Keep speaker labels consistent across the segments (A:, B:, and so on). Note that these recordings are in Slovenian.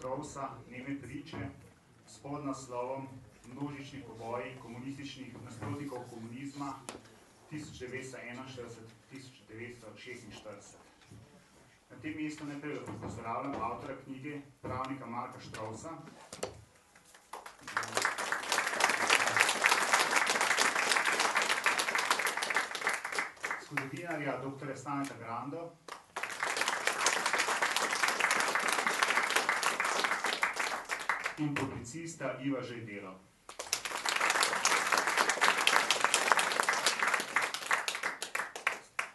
A: Štrovsa Neme priče s podnaslovom Množični poboji komunističnih nasprotnikov komunizma 1941-1946. Na tem mestu najprej pozdravljam avtora knjige, pravnika Marka Štrovsa. Zgodovinarja dr. Staneta Grando, in publicista Iva Žejdelo.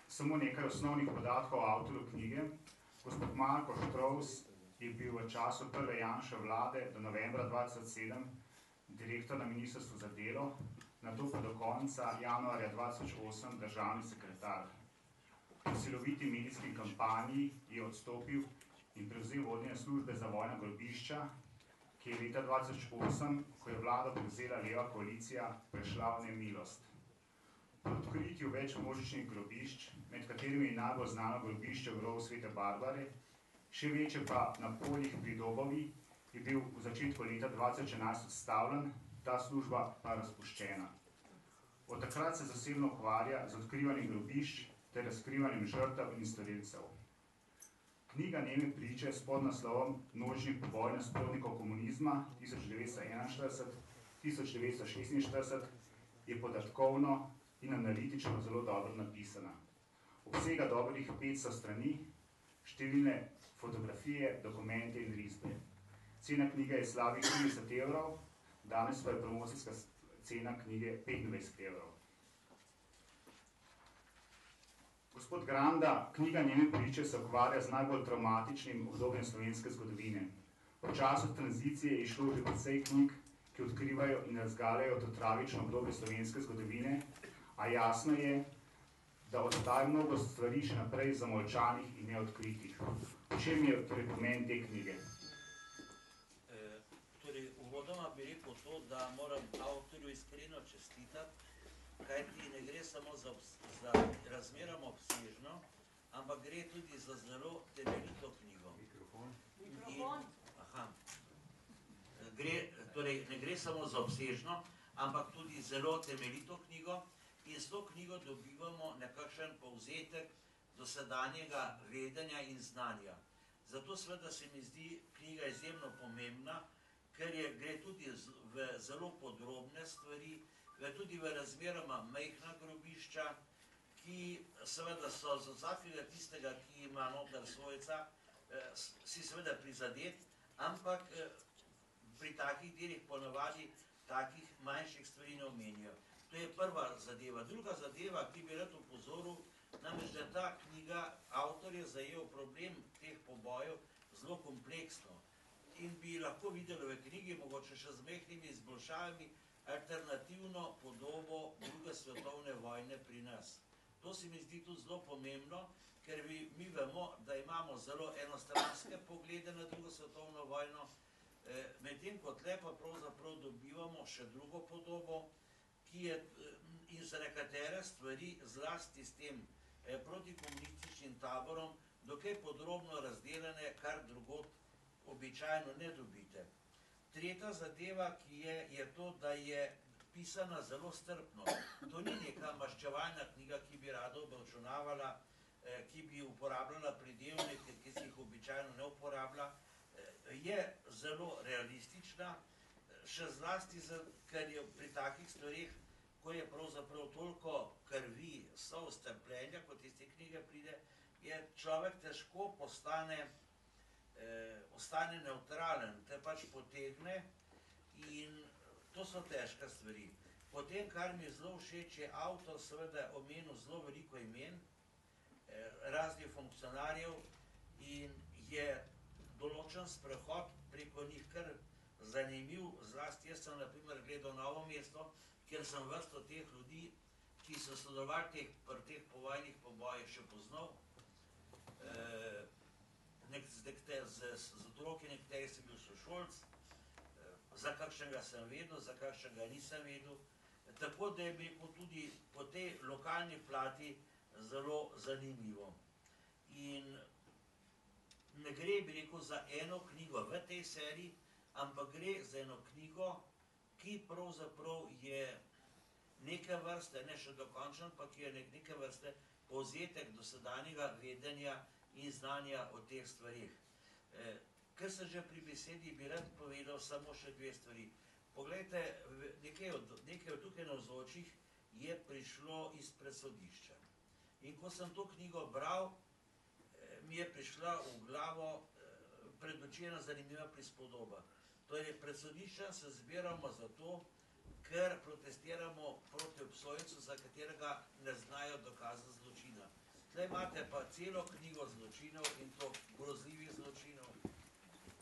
A: Samo nekaj osnovnih podatkov o avtorju knjige. Gospod Marko Štrovs je bil v času prve Janševe vlade do novembra 2007 direktor na Ministrstvu za delo, nato pa do konca januarja 2008 državni sekretar. V siloviti medijski kampanji je odstopil in prevzel vodenje službe za vojna grobišča, ki je leta 2008, ko je vlado prevzela leva koalicija, prešla v nemilost. Po odkritju več množičnih grobišč, med katerimi je najbolj znano grobišče v grobu Svete Barbare, še večje pa na poljih pri Dobovi, je bil v začetku leta 2011 odstavljen, ta služba pa razpuščena. Od takrat se zasebno ukvarja z odkrivanjem grobišč ter razkrivanjem žrtev in storilcev. Knjiga Neme priče s podnaslovom Množični poboj nasprotnikov komunizma 1941-1946 je podatkovno in analitično zelo dobro napisana. Obsega dobrih 500 strani, številne fotografije, dokumente in risbe. Cena knjige je slabih 30 evrov, danes pa je promocijska cena knjige 25 evrov. Gospod Granda, knjiga Neme priče se ukvarja z najbolj travmatičnim obdobjem slovenske zgodovine. V času tranzicije je šlo že precej knjig, ki odkrivajo in razgaljajo to tragično obdobje slovenske zgodovine, a jasno je, da ostaja mnogo stvari še naprej zamolčanih in neodkritih. V čem je torej pomen te knjige?
B: Torej, uvodoma bi rekel to, da moram avtorju iskreno čestitati, kajti ne gre samo za razmeroma obsežno, ampak gre tudi za zelo temeljito knjigo. Torej, ne gre samo za obsežno, ampak tudi zelo temeljito knjigo in s to knjigo dobivamo nekakšen povzetek dosedanjega vedenja in znanja. Zato seveda se mi zdi knjiga izjemno pomembna, ker gre tudi v zelo podrobne stvari, tudi v razmeroma majhna grobišča, ki seveda so z vsakega tistega, ki ima noter svojca, si seveda prizadet, ampak pri takih delih ponavadi takih manjših stvari ne omenijo. To je prva zadeva. Druga zadeva, ki bi rad opozoril, namreč, da ta knjiga, avtor je zajel problem teh pobojev zelo kompleksno in bi lahko videli v knjigi, mogoče še z majhnimi izboljšavami, alternativno podobo druge svetovne vojne pri nas. To se mi zdi tudi zelo pomembno, ker mi vemo, da imamo zelo enostranske poglede na drugo svetovno vojno, medtem ko tle pa pravzaprav dobivamo še drugo podobo, ki je in za nekatere stvari zlasti s tem protikomunističnim taborom dokaj podrobno razdeljene, kar drugod običajno ne dobite. Tretja zadeva, ki je to, da je pisana zelo strpno. To ni neka maščevalna knjiga, ki bi rada obračunavala, ki bi uporabljala pridevnike, ki se jih običajno ne uporablja. Je zelo realistična, še zlasti, ker je pri takih stvarih, ko je pravzaprav toliko krvi, solz, trpljenja, kot iz te knjige pride, je človek težko ostane nevtralen, te pač potegne in to so težke stvari. Potem, kar mi je zelo všeč, je avtor seveda omenil zelo veliko imen, raznih funkcionarjev in je določen sprehod preko njih kar zanimiv, zlasti jaz sem na primer gledal Novo mesto, kjer sem vrsto teh ljudi, ki so sodelovali pri teh povojnih pobojih še poznal. Z otroki nekateri sem bil sošolc, za kakšnega sem vedel, za kakšnega nisem vedel. Tako da je bilo tudi po tej lokalni plati zelo zanimivo. In ne gre, bi rekel, za eno knjigo v tej seriji, ampak gre za eno knjigo, ki pravzaprav je neke vrste, ne še dokončen, ampak je neke vrste povzetek dosedanjega vedenja in znanja o teh stvarih. Ker sem že pri besedi, bi rad povedal samo še dve stvari. Poglejte, nekaj od tukaj navzočih je prišlo iz predsodišča. In ko sem to knjigo bral, mi je prišla v glavo pred oči ena zanimiva prispodoba. Torej, pred sodiščem se zbiramo zato, ker protestiramo proti obsojencu, za katerega ne znajo dokazati zločina. Tlej imate pa celo knjigo zločinov in to grozljivih zločinov,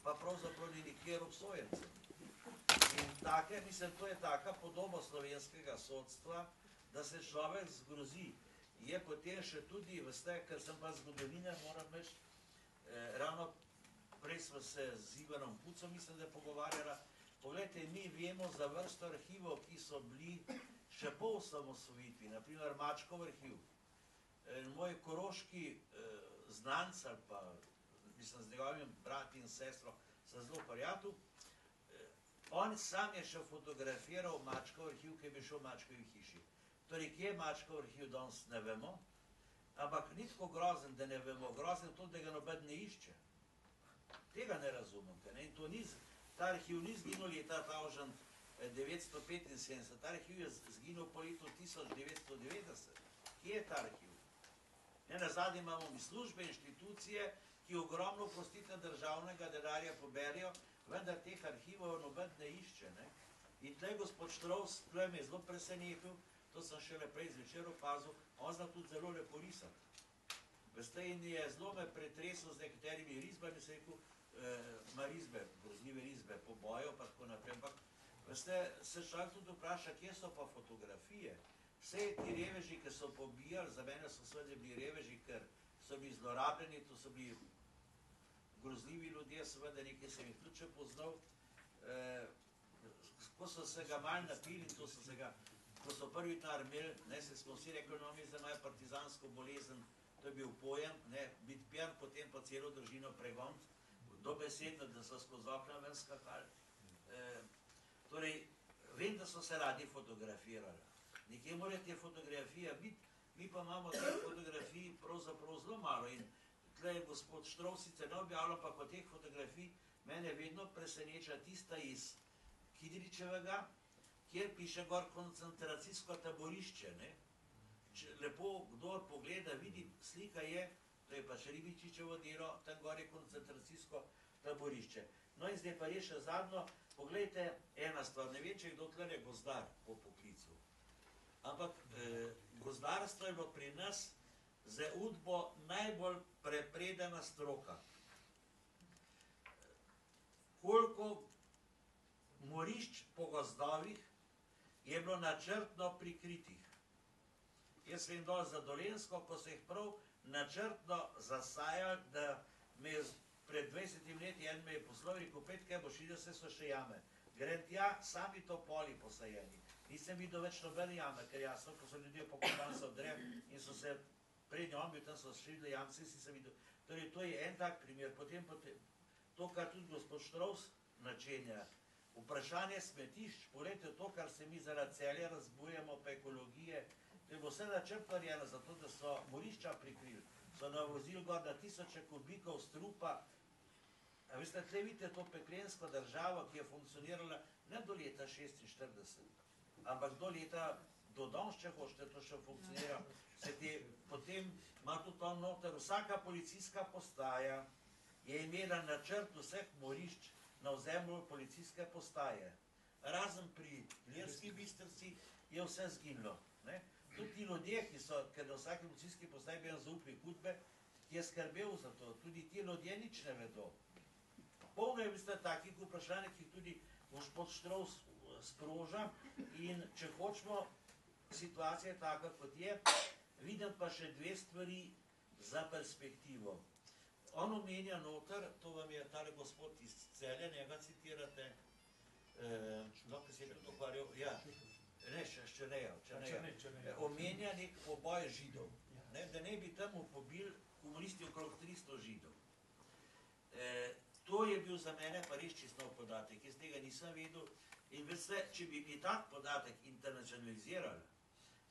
B: pa pravzaprav ni nikjer obsojencev. In take, mislim, to je taka podoba slovenskega sodstva, da se človek zgrozi. Je potem še tudi, veste, ker sem pa zgodovinar, moram reči, ravno prej smo se z Ivanom Pucom, mislim, da je pogovarjala. Poglejte, mi vemo za vrsto arhivov, ki so bili še po osamosvojitvi, naprimer Mačkov arhiv. Moj koroški znanc, ali pa, mislim, z njegovim brati in sestro, sem zelo prijatelj, on sam je še fotografiral Mačkov arhiv, ki je bil šel v Mačkovi hiši. Torej, kje je Mačkov arhiv danes, ne vemo, ampak ni tako grozen, da ne vemo, grozen to, da ga noben ne išče. Tega ne razumete. In to ni, ta arhiv ni zginil leta 1975, ta arhiv je zginil po letu 1990. Kje je ta arhiv? Nazadnje imamo mi službe, inštitucije, ki ogromno, prostite, državnega denarja poberijo, vendar teh arhivov noben ne išče. In tle gospod Štrovs, tle me je zelo presenetil, to sem še prej zvečer opazil, on zna tudi zelo lepo risati. Veste, in je zelo me pretresel z nekaterimi risbami, se rekel, ima risbe, grozljive risbe, pobojev, pa tako naprej. Ampak, veste, se človek tudi vpraša, kje so pa fotografije? Vse ti reveži, ki so pobijali, za mene so seveda bili reveži, ker so bili zlorabljeni, to so bili grozljivi ljudje, seveda nekaj sem jih tudi še poznal. Ko so se ga malo napili, ko so prvi denar imeli, se smo vsi rekli, no, mi zdaj imajo partizansko bolezen, to je bil pojem, biti pijan, potem pa celo družino pregoniti, dobesedno, da so skozi okna ven skakali. Torej, vem, da so se radi fotografirali. Nekje mora te fotografije biti, mi pa imamo te fotografij pravzaprav zelo malo. In tle je gospod Štrovs sicer ne objavljal, pa kot teh fotografij mene vedno preseneča tista iz Kidričevega, kjer piše gor koncentracijsko taborišče. Lepo, kdo pogleda, vidi, slika je, to je pač Ribičičevo delo, tam gor je koncentracijsko taborišče. No in zdaj pa je še zadnjo, poglejte, ena stvar, ne vem, če kdo tle je gozdar po poklicu. Ampak gozdarstvo je bilo pri nas za udbo najbolj prepredena stroka. Koliko morišč po gozdovih je bilo načrtno prikritih. Jaz vem dol za Dolenjsko, ko so jih prav načrtno zasajali, da me je pred 20 leti en me je poslal, rekel, pet, kaj boš videl, vse so še jame. Grem tja, sami topoli posajeni. Nisem videl več nobene jame, ker jasno, ko so ljudje pokopali se odrem in so se pred njom bil, tam so šli jamci, si sem videl. Torej, to je en tak primer. Potem to, kar tudi gospod Štrovs načenja, vprašanje smetišč, pogledajte to, kar se mi zaradi Celja razbujamo, pa ekologije, to je bilo vse načrtno zato, da so morišča prikrili. So navozili gor na tisoče kubikov strupa. A veste, tle vidite to peklensko državo, ki je funkcionirala ne do leta 46, ampak do leta, do danes, če hočete, to še funkcionira. Potem ima tudi on noter, vsaka policijska postaja je imela načrt vseh morišč na ozemlju policijske postaje. Razen pri Ilirski Bistrici je vse zginilo. Tudi ti ljudje, ker na vsaki policijski postaji bi zaupli hudbe, ki je skrbel za to, tudi ti ljudje nič ne vedo. Polno je v takih vprašanjih, ki tudi gospod Štrovs sproža in če hočemo, situacija je taka, kot je, vidim pa še dve stvari za perspektivo. On omenja noter, to vam je tale gospod iz Celja, njega citirate, no, ki se je tudi ukvarjal, ja, ne, Črneja, omenja nek poboj Židov, da ne bi tam pobili komunisti okrog 300 Židov. To je bil za mene pa res čisto nov podatek, jaz tega nisem vedel. In veste, če bi mi tak podatek internacionalizirali,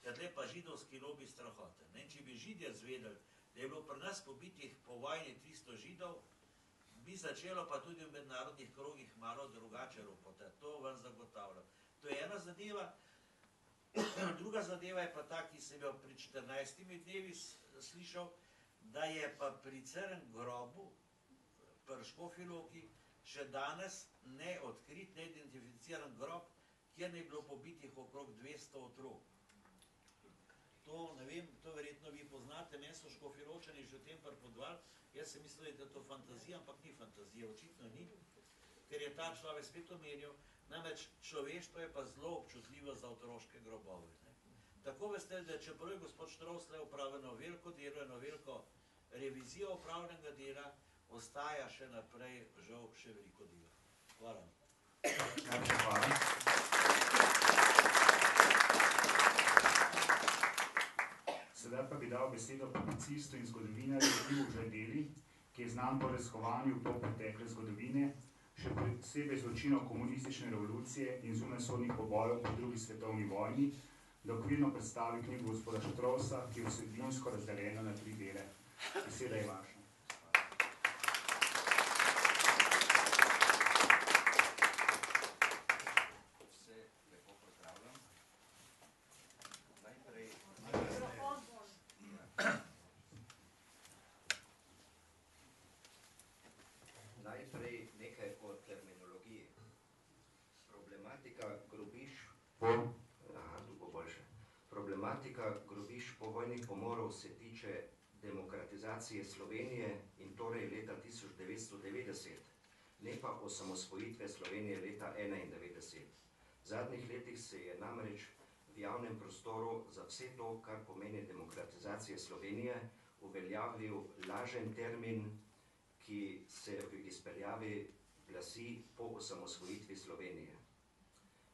B: ker le pa židovski lobi strahoten. Če bi Židje zvedeli, da je bilo pri nas pobitih po vojni 300 Židov, bi začelo pa tudi v mednarodnih krogih malo drugače ropotati. To vam zagotavljam. To je ena zadeva. Druga zadeva je pa ta, ki sem jo pri 14 dnevi slišal, da je pa pri Crnem grobu, pri Škofji Loki, še danes neodkrit, neidentificiran grob, kjer ne je bilo pobitih okrog 200 otrok. To, ne vem, to verjetno vi poznate, meni so Škofjeločani že o tem pripovedovali, jaz sem mislil, da je to fantazija, ampak ni fantazija, očitno ni, ker je ta človek spet omenil, namreč človeštvo je pa zelo občutljivo za otroške grobove. Tako veste, da čeprav je gospod Štrovsle opravljeno veliko delo, eno veliko revizijo opravljenega dela, ostaja še naprej, žal, še veliko dela. Hvala.
A: Hvala. Sedaj pa bi dal besedo publicistu in zgodovinarju Ivu Žajdeli, ki je znan po raziskovanju polpretekle zgodovine, še posebej zločinov komunistične revolucije in zunajsodnih pobojev po drugi svetovni vojni, da okvirno predstavi knjigo gospoda Štrovsa, ki je vsebinsko razdeljena na 3 dele. Beseda je vaša.
C: Najprej nekaj o terminologiji. Problematika grobišč povojnih pomorov se tiče demokratizacije Slovenije in torej leta 1990, ne pa osamosvojitve Slovenije leta 1991. V zadnjih letih se je namreč v javnem prostoru za vse to, kar pomeni demokratizacija Slovenije, uveljavil lažen termin, ki se v izpeljavi glasi po osamosvojitvi Slovenije.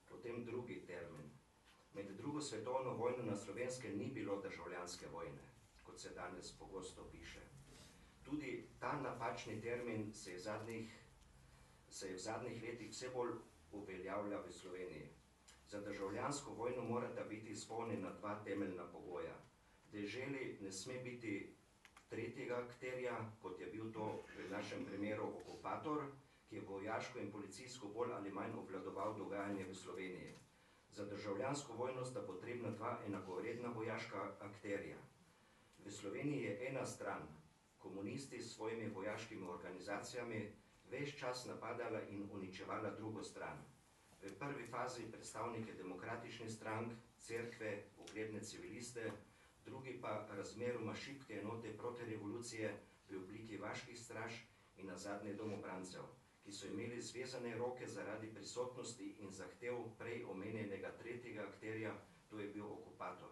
C: Potem drugi termin. Med drugo svetovno vojno na Slovenskem ni bilo državljanske vojne, kot se danes pogosto piše. Tudi ta napačni termin se je v zadnjih letih vse bolj uveljavlja v Sloveniji. Za državljansko vojno morata biti izpolnjena 2 temeljna pogoja. Deželi ne sme biti tretjega akterja, kot je bil to v našem primeru okupator, ki je vojaško in policijsko bolj ali manj obvladoval dogajanje v Sloveniji. Za državljansko vojno sta potrebna 2 enakovredna vojaška akterja. V Sloveniji je ena stran, komunisti s svojimi vojaškimi organizacijami, ves čas napadala in uničevala drugo stran. V prvi fazi predstavnike demokratičnih strank, cerkve, ugledne civiliste, drugi pa razmeroma šibke enote protirevolucije v obliki vaških straž in nazadnje domobrancev, ki so imeli zvezane roke zaradi prisotnosti in zahtev prej omenjenega tretjega akterja, to je bil okupator.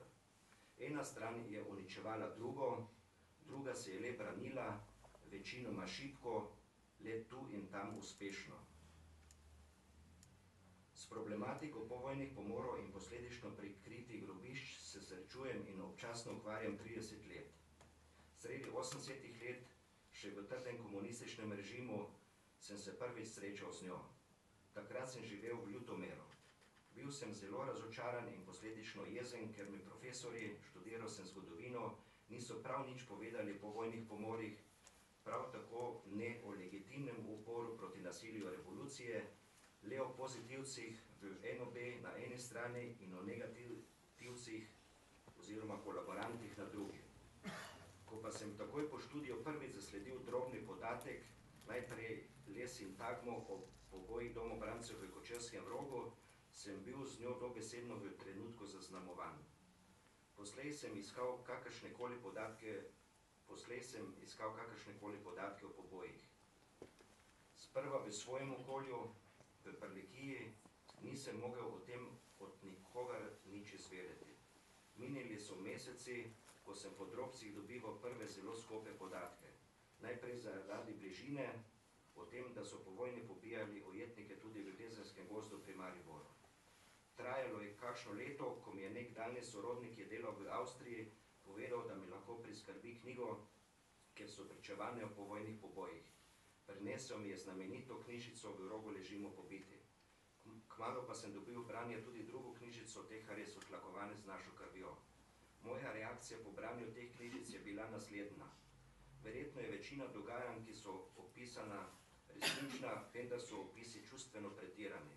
C: Ena stran je uničevala drugo, druga se je le branila, večinoma šibko, le tu in tam uspešno. S problematiko povojnih pomorov in posledično prikritih grobišč se srečujem in občasno ukvarjam 30 let. Sredi 80-ih let, še v trdem komunističnem režimu, sem se prvič srečal z njo. Takrat sem živel v Ljutomeru. Bil sem zelo razočaran in posledično jezen, ker mi profesori, študiral sem zgodovino, niso prav nič povedali po vojnih pomorih, prav tako ne o legitimnem uporu proti nasilju revolucije, le o pozitivcih v NOB na eni strani in o negativcih oziroma kolaborantih na drugi. Ko pa sem takoj po študiju prvič zasledil drobni podatek, najprej le sintagmo o pogojih domobrancev v Kočevskem Rogu, sem bil z njo dobesedno v trenutku zaznamovan. Poslej sem iskal kakršnekoli podatke o pogojih. Sprva v svojem okolju, v Prlekiji, nisem mogel o tem od nikogar nič izvedeti. Minili so meseci, ko sem po drobcih dobival prve zelo skope podatke. Najprej zaradi bližine, o tem, da so po vojni pobijali ujetnike tudi v Lezenskem gozdu pri Mariboru. Trajalo je kakšno leto, ko mi je nek daljni sorodnik, ki je delal v Avstriji, povedal, da mi lahko priskrbi knjigo, kjer so pričevanja o povojnih pobojih. Prinesel mi je znamenito knjižico V rogu ležimo pobiti. Kmalu pa sem dobil v branje tudi drugo knjižico Teharje so tlakovane z našo krvjo. Moja reakcija po branju teh knjižic je bila naslednja. Verjetno je večina dogajanj, ki so opisana, resnična, vendar so opisi čustveno pretirani.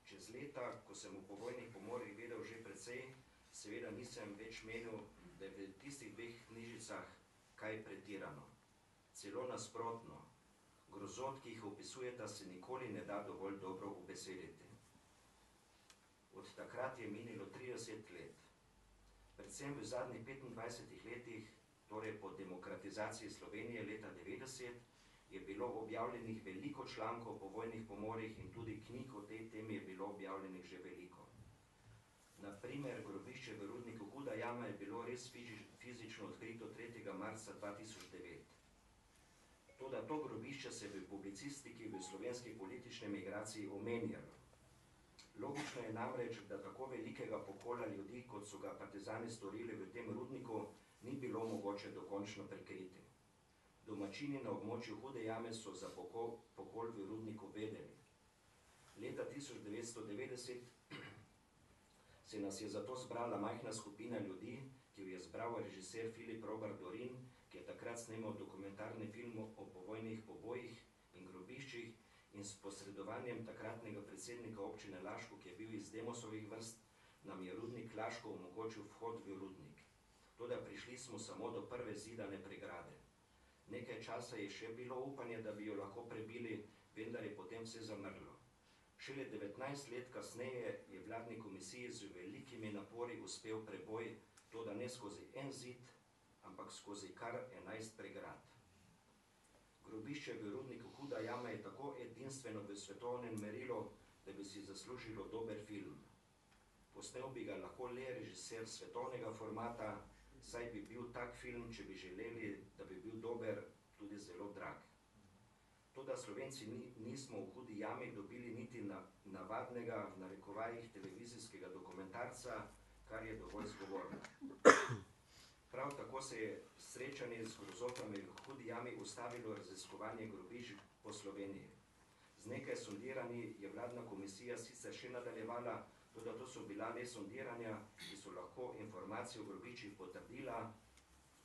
C: Čez leta, ko sem v povojnih pomorih vedel že precej, seveda nisem več menil, da je v tistih dveh knjižicah kaj pretirano. Celo nasprotno, grozot, ki jih opisujeta, se nikoli ne da dovolj dobro ubesediti. Od takrat je minilo 30 let. Predvsem v zadnjih 25 letih, torej po demokratizaciji Slovenije leta 90, je bilo objavljenih veliko člankov o povojnih pomorih in tudi knjig o tej temi je bilo objavljenih že veliko. Na primer, grobišče v rudniku Huda jama je bilo res fizično odkrito 3. marca 2009. Toda to grobišče se v publicistiki v slovenski politični migraciji omenjalo. Logično je namreč, da tako velikega pokola ljudi, kot so ga partizani storili v tem rudniku, ni bilo mogoče dokončno prikriti. Domačini na območju Hude jame so za pokol v rudniku vedeli. Leta 1990 se nas je zato zbrala majhna skupina ljudi, ki jo je zbral režiser Filip Robert Dorin, ki je takrat snemal dokumentarni film o povojnih pobojih in grobiščih in s posredovanjem takratnega predsednika občine Laško, ki je bil iz Demosovih vrst, nam je rudnik Laško omogočil vhod v rudnik. Toda prišli smo samo do prve zidane pregrade. Nekaj časa je še bilo upanje, da bi jo lahko prebili, vendar je potem vse zamrlo. Šele 19 let kasneje je vladni komisiji z velikimi napori uspel preboj, toda ne skozi en zid, ampak skozi kar 11 pregrad. Grobišče v rudniku Huda jama je tako edinstveno v svetovnem merilu, da bi si zaslužilo dober film. Posnel bi ga lahko le režiser svetovnega formata, saj bi bil tak film, če bi želeli, da bi bil dober, tudi zelo drag. Toda Slovenci nismo v Hudi jami dobili niti navadnega, v narekovajih, televizijskega dokumentarca, kar je dovolj zgovorno. Prav tako se je srečanje z grozotami v Hudi jami ustavilo raziskovanje grobišč po Sloveniji. Z nekaj sondiranji je vladna komisija sicer še nadaljevala, toda to so bila le sondiranja, ki so lahko informacijo o grobiščih potrdila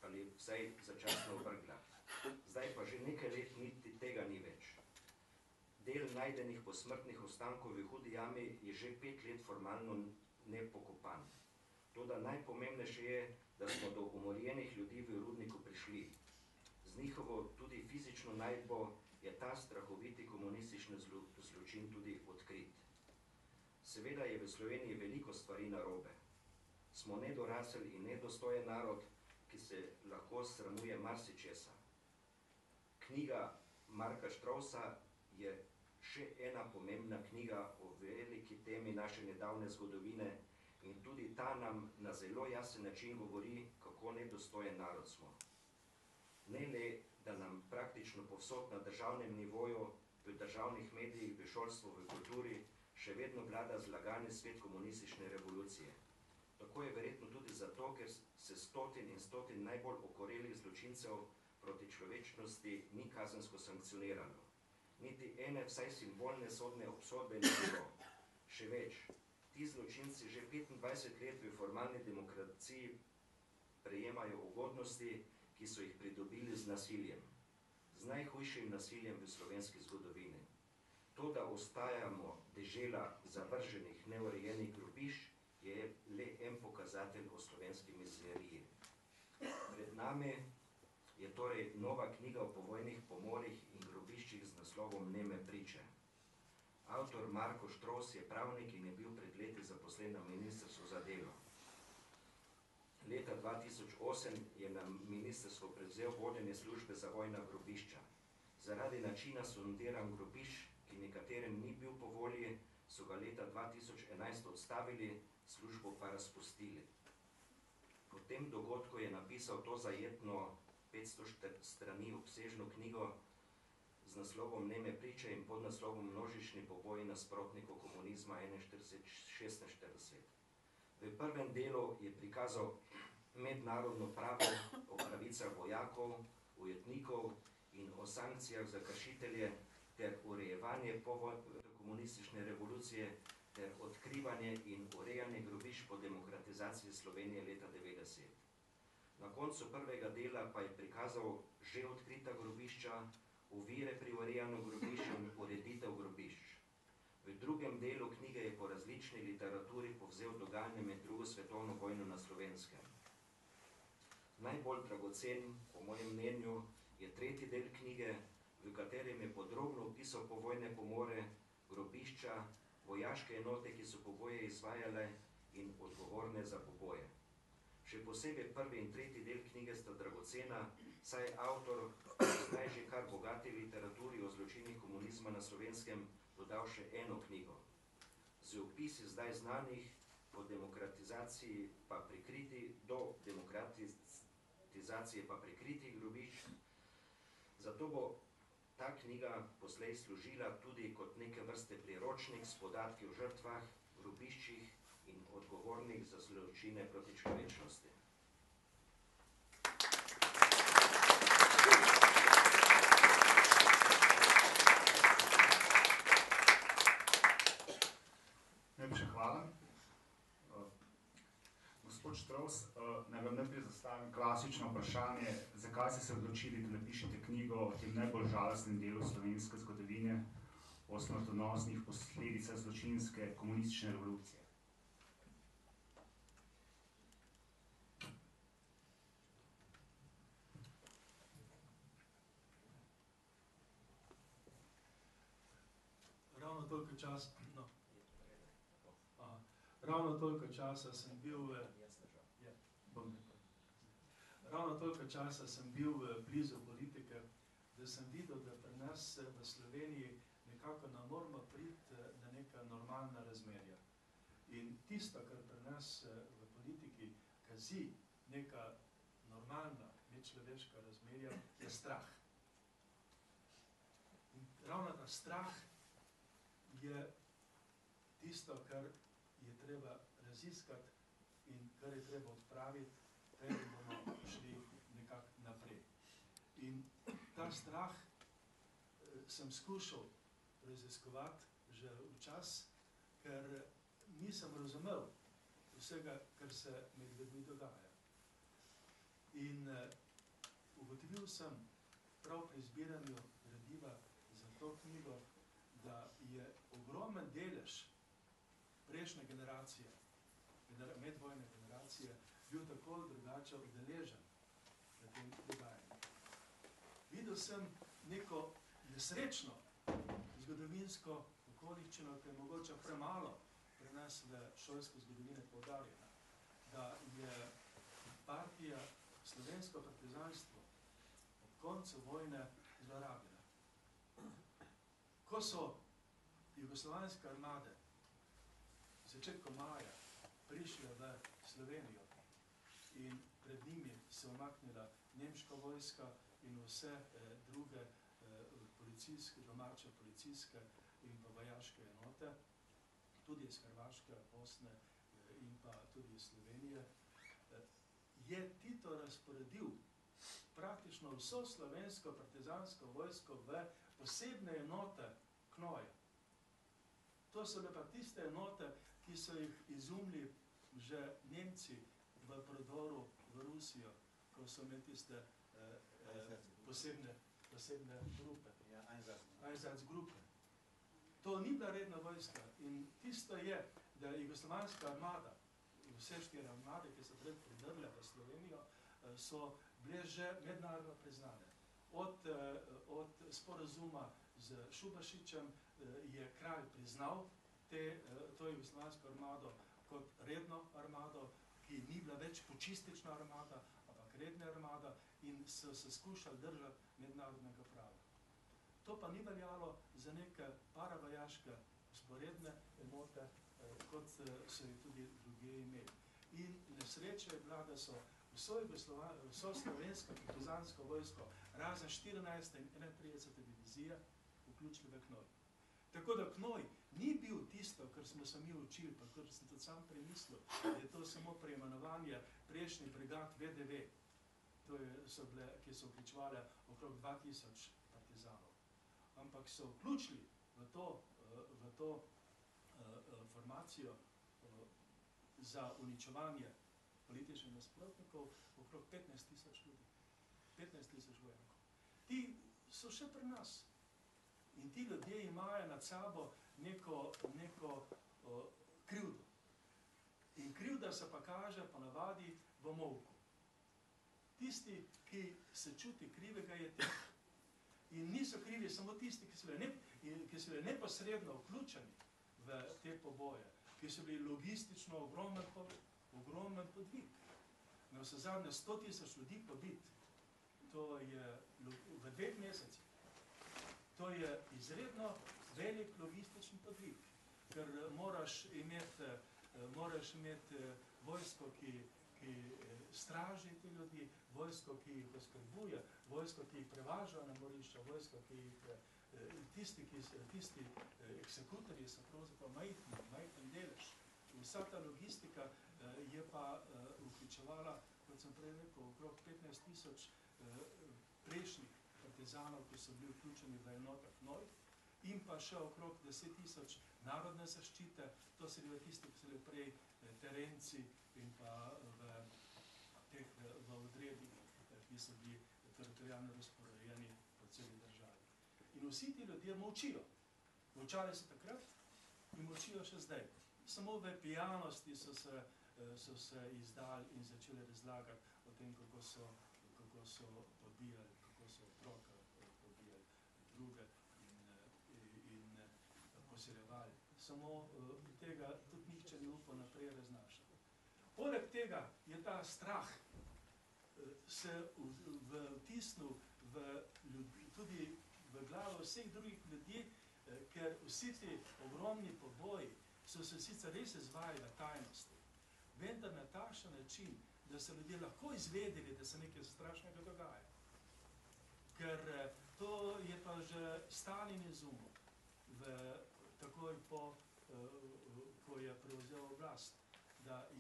C: ali vsaj začasno ovrgla. Zdaj pa že nekaj let niti tega ni več. Del najdenih posmrtnih ostankov v Hudi jami je že 5 let formalno nepokopan. Toda najpomembnejše je, da smo do umorjenih ljudi v rudniku prišli. Z njihovo tudi fizično najdbo je ta strahoviti komunistični zločin tudi odkrit. Seveda je v Sloveniji veliko stvari narobe. Smo nedorasel in nedostojen narod, ki se lahko sramuje marsičesa. Knjiga Marka Štrovsa je še ena pomembna knjiga o veliki temi naše nedavne zgodovine in tudi ta nam na zelo jasen način govori, kako nedostojen narod smo. Ne le, da nam praktično povsod na državnem nivoju, v državnih medijih, v šolstvu, v kulturi, še vedno vlada zlagani svet komunistične revolucije. Tako je verjetno tudi zato, ker se stotin in stotin najbolj okorelih zločincev proti človečnosti ni kazensko sankcioniralo. Niti ene vsaj simbolne sodne obsodbe ni bilo. Še več, ti zločinci že 25 let v formalni demokraciji prejemajo ugodnosti, ki so jih pridobili z nasiljem. Z najhujšim nasiljem v slovenski zgodovini. To, da ostajamo dežela zavrženih, neurejenih grobišč, je le en pokazatelj o slovenski mizeriji. Pred nami je torej nova knjiga o povojnih pomorih in grobiščih z naslovom Neme priče. Avtor Marko Štrovs je pravnik in je bil pred leti zaposlen na Ministrstvu za delo. Leta 2008 je na ministrstvu prevzel vodenje službe za vojna grobišča. Zaradi načina sondiranj grobišč, ki nekaterim ni bil po volji, so ga leta 2011 odstavili, službo pa razpustili. Po tem dogodku je napisal to zajetno 500 strani obsežno knjigo z naslovom Neme priče in pod naslovom Množični poboji nasprotnikov komunizma 1946. V prvem delu je prikazal mednarodno pravo o pravicah vojakov, ujetnikov in o sankcijah za kršitelje ter urejevanje komunistične revolucije ter odkrivanje in urejanje grobišč po demokratizaciji Slovenije leta 90. Na koncu prvega dela pa je prikazal že odkrita grobišča, ovire pri urejanju grobišč in ureditev grobišč. V drugem delu knjige je po različni literaturi povzel dogajanje med drugo svetovno vojno na Slovenskem. Najbolj dragocen, po mojem mnenju, je tretji del knjige, v katerem je podrobno opisal povojne pomore, grobišča, vojaške enote, ki so poboje izvajale in odgovorne za poboje. Še posebej prvi in tretji del knjige sta dragocena, saj avtor zdaj že kar bogati literaturi o zločinih komunizma na Slovenskem dodal še eno knjigo. Z opisi zdaj znanih po demokratizaciji pa prikriti, do demokratizacije pa prikritih grobišč. Zato bo ta knjiga poslej služila tudi kot neke vrste priročnik s podatki o žrtvah, grobiščih in odgovornih za zločine proti človečnosti.
A: Najlepša hvala. Gospod Štrovs, naj vam najprej zastavim klasično vprašanje, zakaj ste se odločili, da napišete knjigo o tem najbolj žalostnem delu slovenske zgodovine, o smrtonosnih posledicah zločinske komunistične revolucije?
D: Ravno toliko časa sem bil blizu politike, da sem videl, da pri nas v Sloveniji nekako ne moramo priti na neka normalna razmerja. In tisto, kar pri nas v politiki kazi neka normalna medčloveška razmerja, je strah. In ravno ta strah je tisto, kar je treba raziskati in kar je treba odpraviti, preden bomo šli nekako naprej. In ta strah sem skušal raziskovati že včas, ker nisem razumel vsega, kar se med ljudmi dogaja. In ugotovil sem prav pri zbiranju gradiva za to knjigo, da je ogromen delež prejšnje generacije, medvojne generacije, bil tako drugače udeležen na tem dogajanju. Videl sem neko nesrečno zgodovinsko okoliščino, ki je mogoče premalo pri nas v šolski zgodovini poudarjena, da je partija slovensko partizanstvo ob koncu vojne zlorabljena. Ko so jugoslovanske armade začetku maja prišle v Slovenijo in pred njimi se umaknila nemška vojska in vse druge domače policijske in pa vojaške enote, tudi iz Hrvaške, Bosne in pa tudi iz Slovenije, je Tito razporedil praktično vso slovensko partizansko vojsko v posebne enote knoje. To so pa tiste enote, ki so jih izumili že Nemci v prodoru v Rusijo, ko so imeli tiste posebne grupe, Einsatzgruppe. To ni bila redna vojska in tisto je, da je jugoslovanska armada, vse 4 armade, ki so pred pridrle v Slovenijo, so bile že mednarodno priznane. Od sporazuma z Šubašičem je kralj priznal to jugoslovansko armado kot redno armado, ki ni bila več počistična armada, ampak redna armada in so se skušali držati mednarodnega prava. To pa ni veljalo za neke paravojaške usporedne enote, kot so jih tudi druge imeli. In nesreča je bila, da so vso slovensko partizansko vojsko razen 14. in 31. divizije vključili v Knoj. Tako da Knoj ni bil tisto, kar smo se mi učili, pa kar sem tudi sam premislil, da je to samo preimenovanje prejšnjih brigad VDV. ki so vključevale okrog 2000 partizanov. Ampak so vključili v to formacijo za uničevanje političnih nasprotnikov okrog 15 000 ljudi, 15 000 vojakov. Ti so še pri nas. In ti ljudje imajo nad sabo neko krivdo. In krivda se pa kaže ponavadi v molku. Tisti, ki se čuti krivega, je tem. In niso krivi samo tisti, ki so bili neposredno vključeni v te poboje, ki so bili logistično ogromen podvig. Na vse zadnje 100 000 ljudi pobit, to je v 2 mesecih. To je izredno velik logistični podvig, ker moraš imeti vojsko, ki straži te ljudi, vojsko, ki jih oskrbuje, vojsko, ki jih prevaža na morišča, vojsko, ki jih tisti eksekutorji so pravzaprav majhen delež. Vsa ta logistika je pa vključevala, kot sem prej rekel, okrog 15 000 prejšnjih partizanov, ki so bili vključeni v enotah NOJ, in pa še okrog 10 000 narodne zaščite, to so bili tisti, ki so bili prej terenci in pa v odredih, ki so bili teritorijalno razporejeni po celi državi. In vsi ti ljudje molčijo. Molčali so takrat in molčijo še zdaj. Samo v pijanosti so se izdali in začeli razlagati o tem, kako so pobijali, kako so otroka pobijali druge in posiljevali. Samo tega tudi nihče ne upa naprej raznašati. Poleg tega je ta strah se vtisnil tudi v glavo vseh drugih ljudi, ker vsi ti ogromni poboji so se sicer res izvajali v tajnosti, vendar na takšen način, da so ljudje lahko izvedeli, da se nekaj strašnega dogaja. Ker to je pa že Stalin izumil, takoj ko je prevzel oblast, da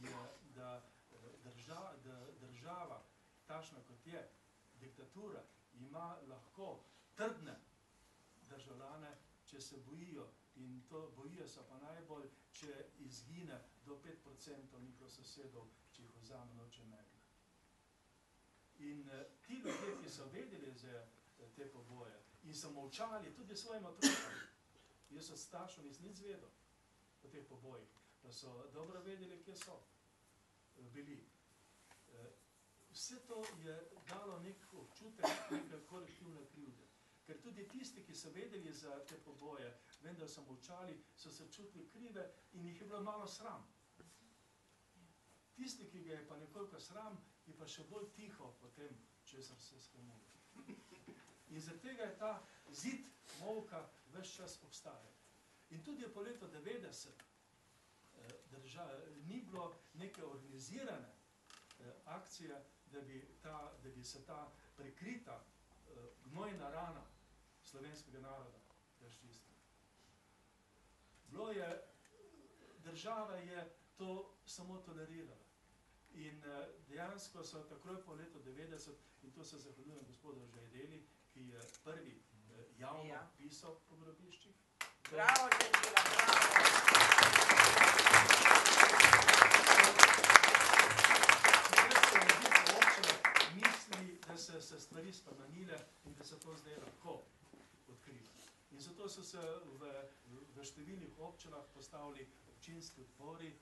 D: država, takšna kot je, diktatura, ima lahko trdne državljane, če se bojijo, in to bojijo se pa najbolj, če izgine do 5% njihovih sosedov, če jih vzame noče megla. In ti ljudje, ki so vedeli za te poboje in so molčali tudi svojim otrokom, jaz od staršev nisem nič zvedel o teh pobojih, pa so dobro vedeli, kje so bili. Vse to je dalo nek občutek neke kolektivne krivde. Ker tudi tisti, ki so vedeli za te poboje, vendar so molčali, so se čutili krive in jih je bilo malo sram. Tisti, ki ga je pa nekoliko sram, je pa še bolj tiho po tem, česar se sramuje. In zaradi tega je ta zid molka ves čas obstaja. In tudi po letu 90 ni bilo neke organizirane akcije, da bi se ta prikrita gnojna rana slovenskega naroda razčistila. Država je to samo tolerirala. In dejansko so takoj po letu 90, in to se zahvaljujem gospodu Žajdeli, ki je prvi javno pisal po grobiščih.
E: Bravo, Žajdela, bravo!
D: Misli, da so se stvari spremenile in da se to zdaj lahko odkriva. In zato so se v številnih občinah postavili občinski odbori,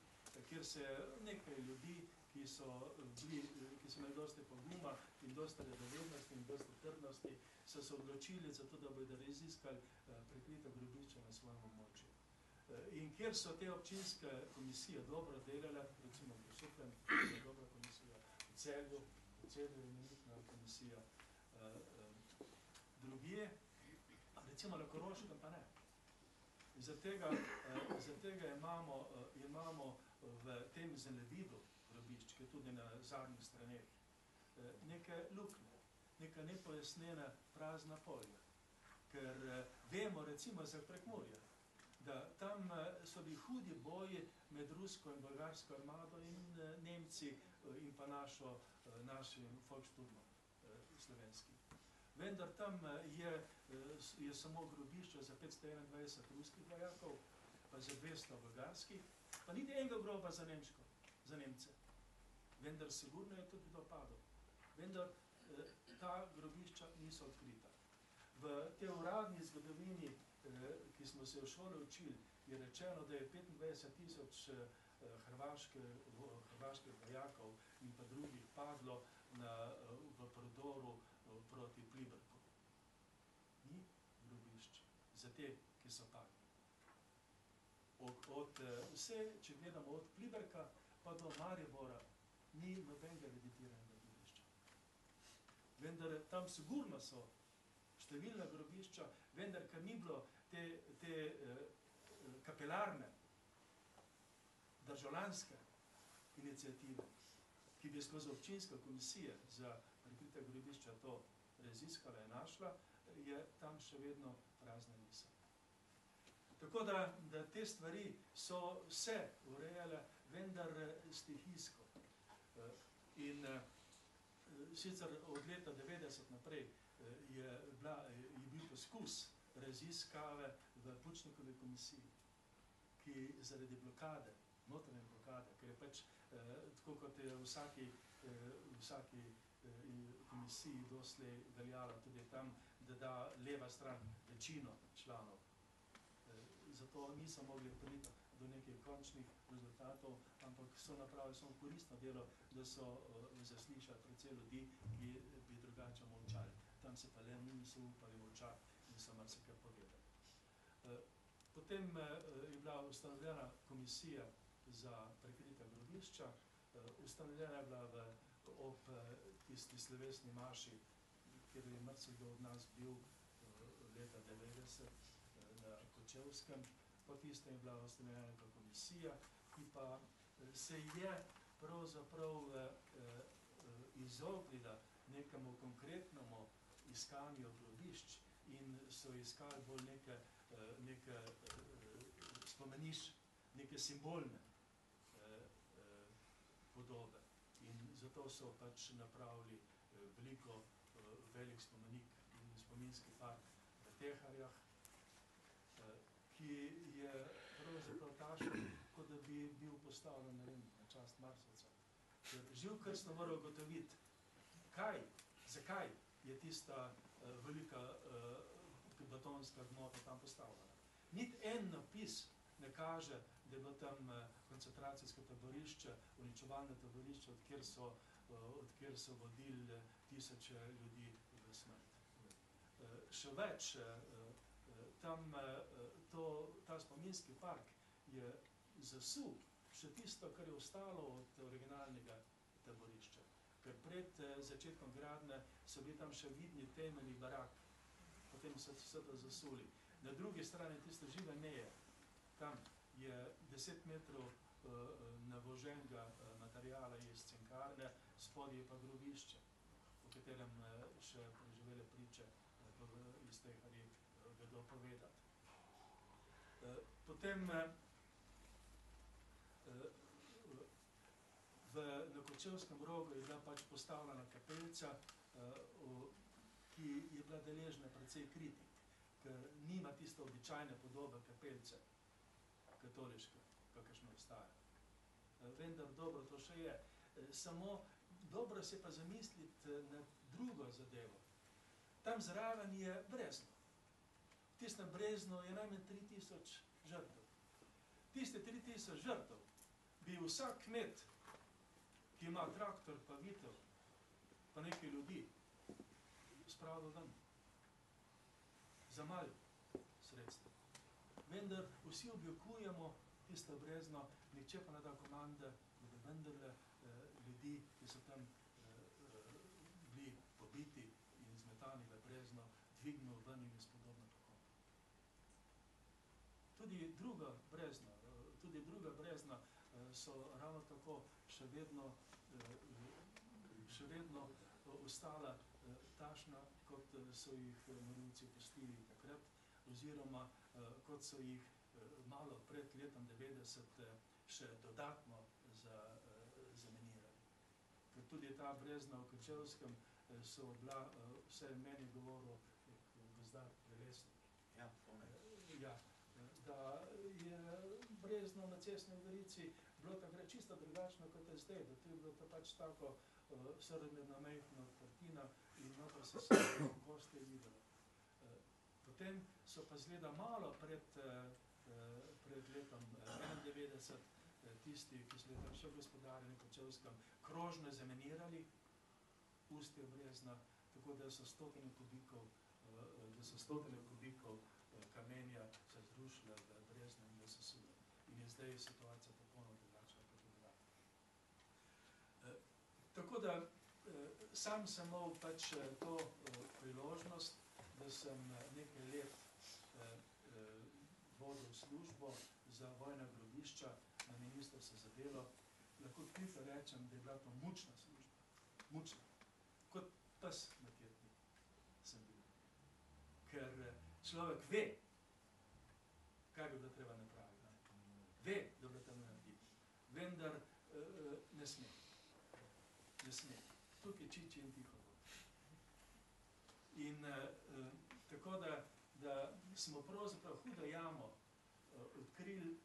D: kjer se nekaj ljudi, ki so imeli dosti poguma in dosti redovednosti in dosti trdnosti, so se odločili za to, da bodo raziskali prikrita grobišča na svojem območju. In kjer so te občinske komisije dobro delale, recimo v Šupljem, dobra komisija, v Celju je imenitna komisija, drugje, recimo na Koroškem pa ne. Zaradi tega imamo v tem zemljevidu grobišč, ki je tudi na zadnjih straneh, neke luknje, neka nepojasnjena prazna polja. Ker vemo recimo za Prekmurje, da tam so bili hudi boji med rusko in bolgarsko armado in Nemci in pa našim Volksturmom. slovenski. Vendar tam je samo grobišče za 521 ruskih vojakov, pa za 200 bolgarskih, pa niti enega groba za Nemce. Vendar sigurno je tudi dopadel. Vendar ta grobišča niso odkrita. V tej uradni zgodovini, ki smo se v šoli učili, je rečeno, da je 25.000 hrvaških vojakov in pa drugih padlo v prodoru proti Pliberku. Ni grobišč za te, ki so padli. Vse, če gledamo od Pliberka pa do Maribora, ni nobenega evidentiranega grobišča. Vendar tam sigurno so številna grobišča, vendar ker ni bilo te kapelarne, državljanske iniciative, ki bi skozi občinska komisija za prikrita grobišča to raziskala in našla, je tam še vedno prazna misel. Tako da te stvari so vse urejale, vendar stihijsko. In sicer od leta 90 naprej je bil poskus raziskave v Pučnikovi komisiji, ki zaradi blokade, notranje blokade, ker je pač tako kot je v vsaki komisiji doslej veljala tudi tam, da da leva stran večino članov. Zato niso mogli priti do nekih končnih rezultatov, ampak so napravili samo koristno delo, da so zaslišali predvsej ljudi, ki bi drugače molčali. Tam se pa le niso upali molčati in so marsikaj povedali. Potem je bila ustanovljena komisija za prikrita grobišča. Ustanovljena je bila ob tisti slovesni maši, kjer je marsikdo od nas bil leta 90 na Kočevskem. Po tistem je bila ustanovljena komisija, ki pa se je pravzaprav izognila nekemu konkretnemu iskanju grobišč in so iskali bolj neke spomenišče, neke simbolne podobe. In zato so pač napravili velik spomenik in spominski park v Teharjah, ki je pravzaprav takšen, kot da bi bil postavljen na čast Marsovca. Živ krstno mora ugotoviti, zakaj je tista velika betonska gmota tam postavljena. Niti en napis ne kaže, da je bilo tam koncentracijsko taborišče, uničevalno taborišče, odkjer so vodili tisoče ljudi v smrt. Še več, ta spominski park je zasul še tisto, kar je ostalo od originalnega taborišča. Ker pred začetkom gradnje so bili tam še vidni temeljni barak, potem so vse to zasuli. Na drugi strani tiste žive meje, tam je 10 metrov navoženega materijala iz cinkarne, spodaj je pa grobišče, o katerem še preživele priče iz Teharij vedo povedati. Potem na Kočevskem rogu je bila pač postavljena kapeljica, ki je bila deležna precej kritik, ker nima tiste običajne podobe kapeljice, katoliške, kakršno obstaja. Vendar dobro to še je. Samo dobro se pa zamisliti na drugo zadevo. Tam zraven je brezno. V tistem breznu je najmanj 3000 žrtev. Tiste 3000 žrtev bi vsak kmet, ki ima traktor pa vitev, pa nekaj ljudi, spravil ven. Za malo sredstva. Vendar vsi objokujemo tisto brezno, nihče pa ne da komande, da bi vendarle ljudi, ki so tam bili pobiti in zmetani v brezno, dvignil ven in spodobno tako. Tudi druga brezna so ravno tako še vedno ostala takšna, kot so jih morilci pustili takrat, oziroma kot so jih malo pred letom 90 še dodatno zamenirali. Ker tudi ta brezna v Kočevskem so bila, vse meni govoril, gozdar Prelesnik,
B: Ja, spomnim.
D: ja, da je Brezno na Cestni Gorici bilo takrat čisto drugačno, kot je zdaj, da to je bilo to pač tako srednja majhna odprtina in notri se vse goste je videlo. Potem so pa zgleda malo pred letom 91 tisti, ki so leta še gospodarili na Kočevskem, krožno zamenirali ustje Brezna, tako da so stotine kubikov kamenja se zrušile v Breznu in da so sule. In je zdaj situacija popolnoma drugačna, kot je bila. Tako da sam sem imel pač to priložnost, da sem nekaj let vodil službo za vojna grobišča na Ministrstvu za delo. Lahko odkrito rečem, da je bila to mučna služba. Mučna. Kot pes na ketni sem bil. Ker človek ve, kaj bi bilo treba napraviti. Ve, da bi bilo treba narediti. Vendar ne sme. Ne sme. Tukaj čiči in tiho. In tako da smo pravzaprav hudo jamo odkrili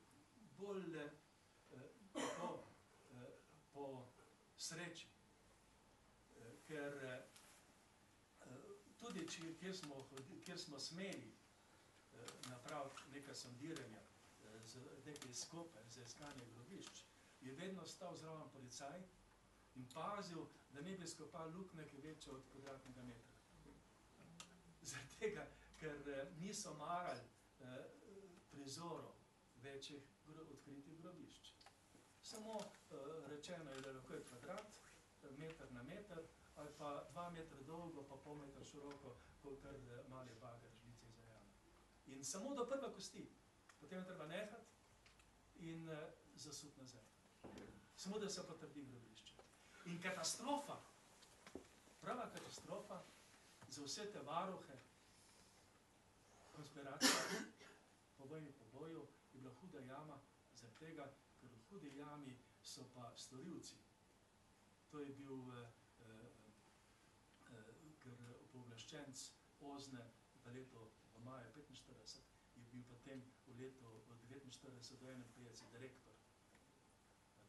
D: bolj po sreči. Ker tudi, kjer smo smeli napraviti nekaj sondiranja, nekaj izkope za iskanje grobišč, je vedno stal zraven policaj in pazil, da ne bi skopal luknje, ki je večja od kvadratnega metra. Zaradi tega, ker niso marali prizorov večjih odkritih grobišč. Samo rečeno je, da lahko je kvadrat, meter na meter, ali pa 2 metra dolgo, pa pol metra široko, kot mali bager, žlice za jame. In samo do prve kosti. Potem je treba nehati in zasuti nazaj. Samo da se potrdi grobišče. In katastrofa, prava katastrofa za vse te varuhe konspiracije po vojni poboju je bila huda jama, zaradi tega, ker v hudi jami so pa storilci. To je bil pooblaščenec Ozne v letu v maju 45, je bil potem v letu od 49 do 51 direktor.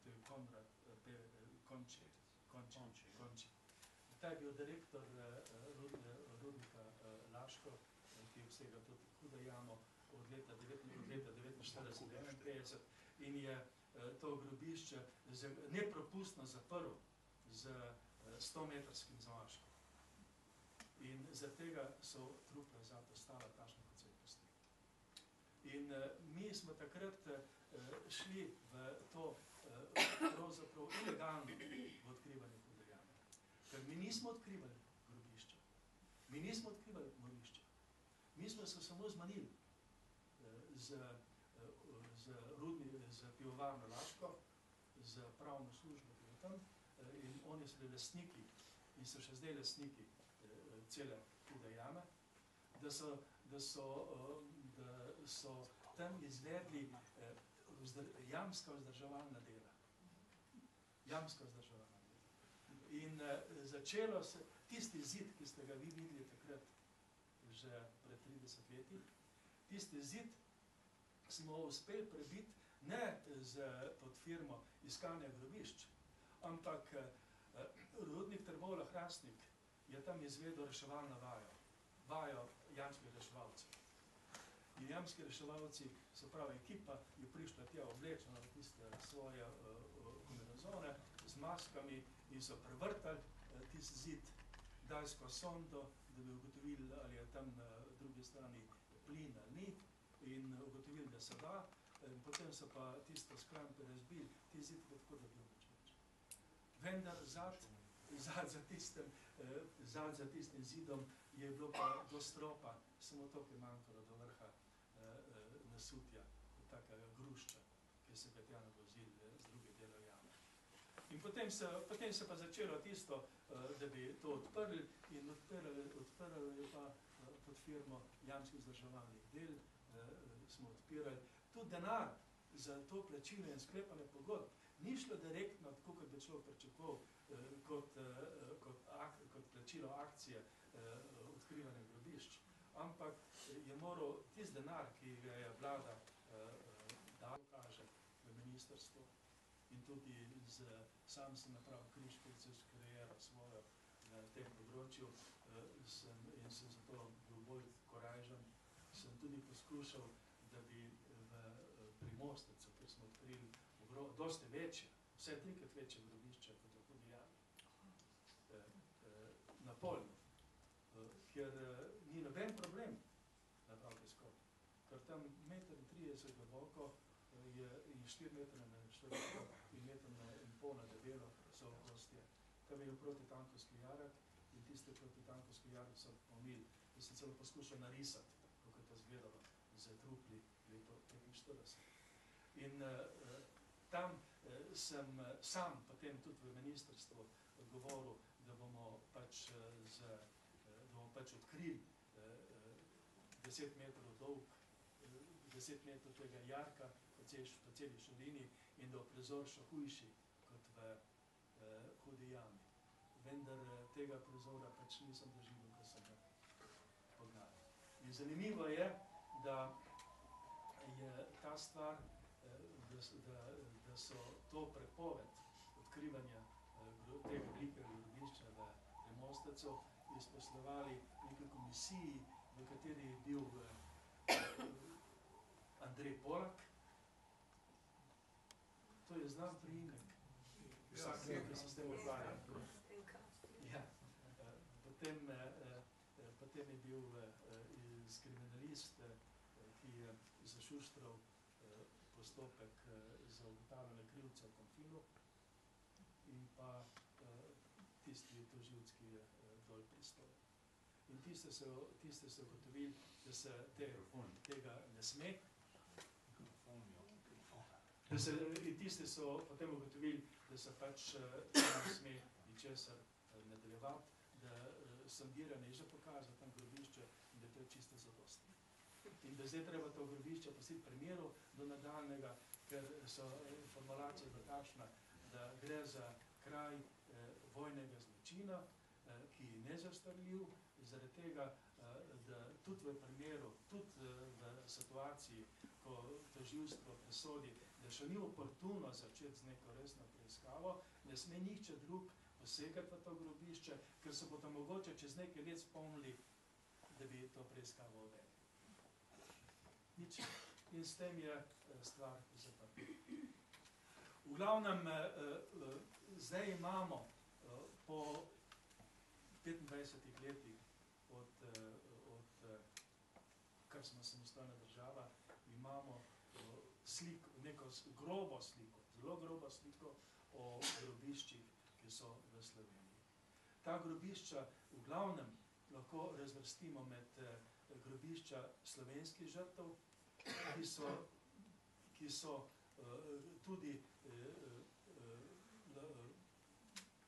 D: To je Konrad Konči. Ta je bil direktor rudnika Laško, ki je vsega tudi huda jamo od leta 49 do 51 in je to grobišče nepropustno zaprl z 100-metrskim zamaškom. In zaradi tega so trupla zato stala takšna, kot so jih pustili. In mi smo takrat šli v to pravzaprav ilegalno v odkrivanje hude jame. Ker mi nismo odkrivali grobišča. Mi nismo odkrivali morišča. Mi smo se samo zmanili z pivovarno Laško, z pravno službo, ki je tam, in oni so bili lastniki in so še zdaj lastniki cele hude jame, da so tam izvedli jamska vzdrževalna dela. Jamska vzdrževalna dela. In začelo se, tisti zid, ki ste ga vi videli takrat, že pred 30 leti, tisti zid smo uspeli prebiti ne pod firmo iskanja grobišč, ampak rudnik Trbovlje-Hrastnik je tam izvedel reševalno vajo jamskih reševalcev. In jamski reševalci, se pravi ekipa, je prišla tja oblečena v tiste svoje kombinezone z maskami in so prevrtali tisti zid, dali skozi sondo, da bi ugotovili, ali je tam na drugi strani plin ali ni, in ugotovili, da se da. Potem so pa tisto skrampe razbili, ti zid bo tako, da bi več. Vendar za tistim zidom je bilo pa do stropa, samo to, ki je manjkalo do vrha nasutja, takega grušča, ki se ga tja navozili z druge delo jame. In potem se pa začelo tisto, da bi to odprli in odprli pa pod firmo jamskih vzdrževalnih del, smo odpirali. Tudi denar za to plačilo in sklepanje pogodb Ni šlo direktno, tako kot bi človek pričakoval, kot plačilo akcije odkrivanja grobišč, ampak je moral tisti denar, ki ga je vlada dala, kaže v ministrstvu in tudi sam sem napravil križkovcev kariero svojo na tem področju in sem zato bil bolj korajžen. Sem tudi poskušal, da bi v Primostevcu, kjer smo odkrili dosti večje, vse trikrat večje grobišče kot v Hudi jami, na Polju, kjer ni noben problem napraviti skop, ker tam 1,30 m globoko in 4 metre na široko in 1,5 metra na debelo so okostje. Tam je protitankovski jarak in tiste protitankovski jarak so pomili. In sem celo poskušal narisati, kako je to izgledalo za trupli leto 1945. In tam sem sam potem tudi v ministrstvu odgovoril, da bomo pač odkrili 10 metrov dolg, 10 metrov tega jarka po celi širini in da bo prizor še hujši kot v Hudi jami. Vendar tega prizora pač nisem doživel, ko sem ga pognal. In zanimivo je, da je ta stvar, da so to prepoved odkrivanja tega velikega grobišča v Primostevcu izposlovali neki komisiji, v kateri je bil Andrej Polak. To je znan priimek. Vsak nekaj se s tem ukvarja. Ja. Potem je bil kriminalist, ki je zašuštral postopek za ugotavljanje krivca v Konfilu in pa tisti tožilec, ki je dol pristojen. In tiste so ugotovili, da se tega ne sme. In tiste so potem ugotovili, da se pač ne sme ničesar nadaljevati, da sondiranje je že pokazal tam grobišče in da to je čisto zadostno. In da zdaj treba to grobišče pustiti primeru do nadaljnega, ker so formulacije bila takšna, da gre za kraj vojnega zločina, ki je nezastarljiv, zaradi tega, da tudi v primeru, tudi v situaciji, ko tožilstvo presodi, da še ni oportuno začeti z neko resno preiskavo, ne sme nihče drug posegati v to grobišče, ker se bodo mogoče čez nekaj let spomnili, da bi to preiskavo uvedli. Nič. In s tem je stvar zaprta. V glavnem, zdaj imamo po 25 letih od kar smo samostojna država, imamo neko grobo sliko, zelo grobo sliko o grobiščih, ki so v Sloveniji. Ta grobišča v glavnem lahko razvrstimo med grobišča slovenskih žrtev, ki so tudi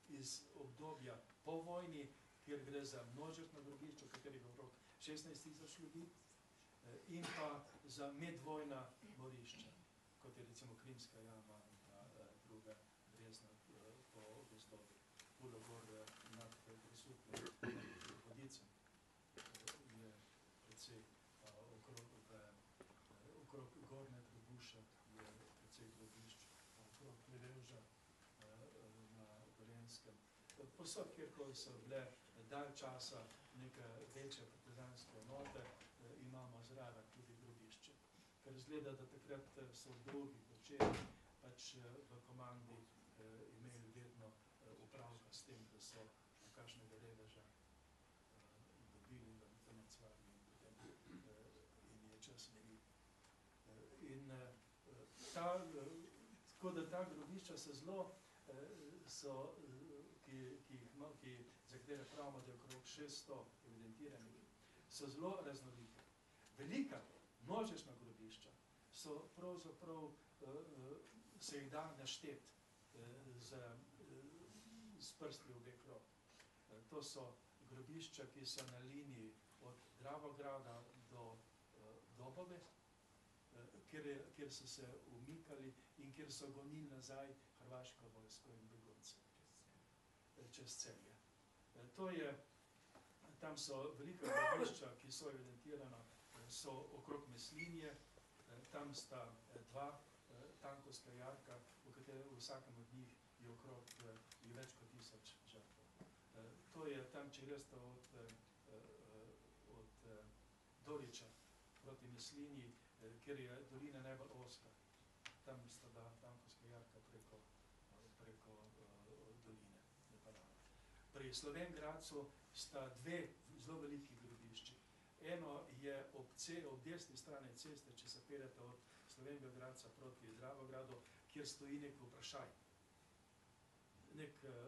D: iz obdobja po vojni, kjer gre za množično grobišče, v katerih je okrog 16.000 ljudi, in pa za medvojna borišča, kot je recimo Krimska jama in pa druga brezna po gozdovi. Pulogor nad Prisupnem, nad Vodicem je precej okrog Gornje Trebuša je precej grobišč, okrog Prevevža na Gorenjskem. Posod, kjerkoli so bile dalj časa neke večje partizanske enote, imamo zraven tudi grobišče. Ker izgleda, da takrat so drugi večeri pač v komandi imeli vedno upravka s tem, da so kakšnega reveža dobili in ga tam odsvarili in je čas meni. In tako da ta grobišča se zelo, za katere pravimo, da je okrog 600 evidentiranih, so zelo raznolike. Velika množična grobišča so pravzaprav, se jih da našteti s prstli obeh rok. To so grobišča, ki so na liniji od Dravograda do Dobove, kjer so se umikali in kjer so gonili nazaj hrvaško vojsko in begunce čez Celje. Tam so velika grobišča, ki so evidentirana, so okrog Meslinje, tam sta dva tankovska jarka, v vsakem od njih je okrog je več kot 1000 žrtev. To je tam, če greste od Doriča proti Meslinji, kjer je dolina najbolj ozka. Tam sta dva tankovska jarka preko doline. Pri Slovenj Gradcu sta dve zelo veliki grobišči. Eno je ob desni strani ceste, če se peljete od Slovenjega Gradca proti Dravogradu, kjer stoji nek vprašaj.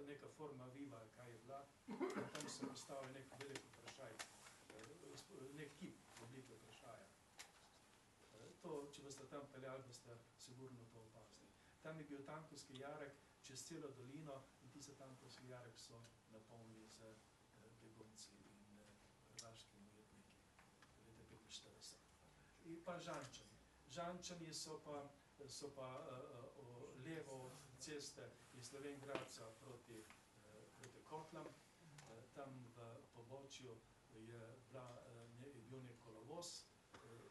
D: Neka forma viva, kaj je bila. Tam se postavlja nek velik vprašaj. Nek kip v obliki vprašaja. Če boste tam peljali, boste sigurno to opazili. Tam je bil tankovski jarek čez celo dolino in tiste tankovski jarek so napolnili z begunci in hrvaškimi ujetniki. Leta 45. In pa Žančani. Žančani so pa levo od ceste iz Slovenj Gradca proti Kotlam. Tam v pobočju je bil nek kolovoz,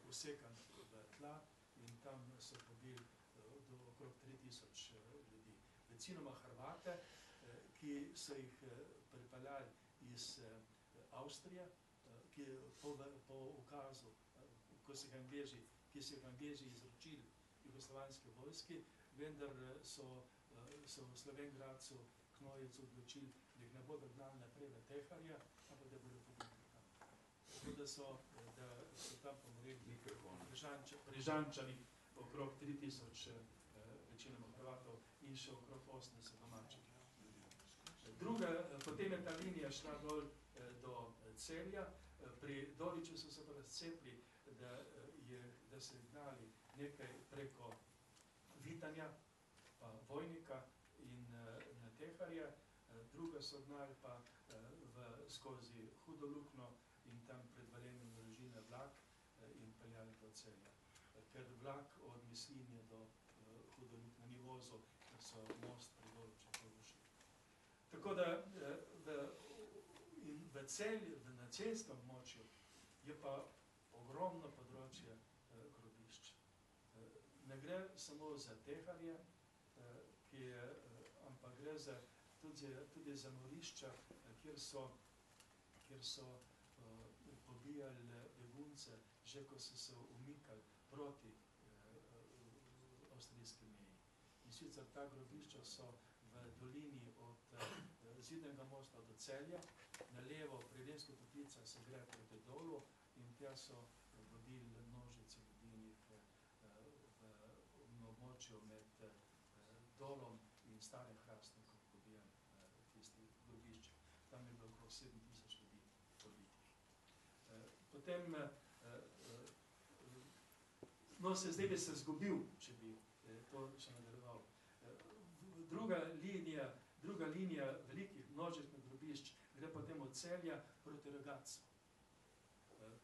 D: usekan v tla in tam so pobili do okrog 3000 ljudi. Večinoma Hrvate, ki so jih pripeljali iz Avstrije, ki po ukazu, ki so jih Angleži izročili jugoslovanski vojski, vendar so v Slovenj Gradcu Knojec odločili, da jih ne bodo gnali naprej v Teharja, ampak da bodo pobili tam. Tako da so tam pomorili pri Žančanih okrog 3000 večinoma Hrvatov in še okrog 80 domačih. Potem je ta linija šla dol do Celja. Pri Doriču so se pa razcepili, da so gnali nekaj preko Vitanja, pa Vojnika in na Teharja, druga so gnali pa skozi Hudo lukno in tam pred Velenjem Rožine vlak in peljali do Celja. Ker vlak od Meslinje do Hudo lukne ni vozil, ker so most pri Doriču porušili. Tako da v Celju, na cestnem območju, je pa ogromno področje grobišč. Ne gre samo za Teharje, ampak gre tudi za morišča, kjer so pobijali begunce, že ko so se umikali proti avstrijski meji. In sicer ta grobišča so v dolini od Zidnega mosta do Celja, na levo pri Rimskih Toplicah se gre proti dolu in tja so vodili množice ljudi v območju med Dolom in Starim Hrastnikom pobijan tistih grobiščih. Tam je bilo okrog 7000 ljudi pobitih. Potem, zdaj bi se zgubil, če bi to še nadaljeval. Druga linija velikih množičnih grobišč gre potem od Celja proti Rogatcu.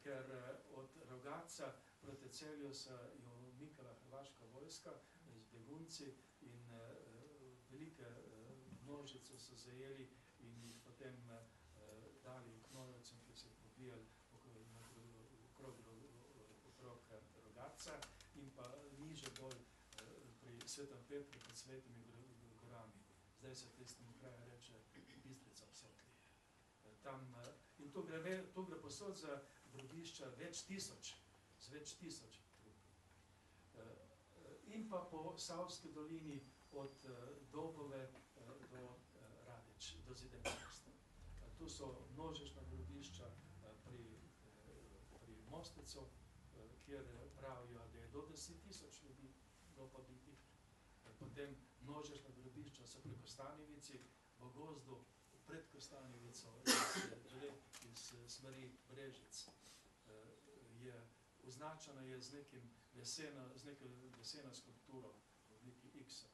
D: Ker od Rogatca proti Celju se je umikala hrvaška vojska z begunci in velike množice so zajeli in jih potem dali Knojevcem, ki so jih pobijali okrog Rogatca in pa niže bolj pri Svetem Petru pod Svetimi gorami. Zdaj se tistemu kraju reče Bistrica v Sotli. In to gre posod za grobišča več tisoč trupi. In pa po Savski dolini od Dobove do Radeč, do Zidnega mosta. Tu so množična grobišča pri Mostecu, kjer pravijo, da je do 10.000 ljudi bilo pobitih. Potem množična grobišča so pri Kostanjevici, v gozdu pred Kostanjevico iz smeri Brežic. Označena je z neko leseno skulpturo v obliki X-a.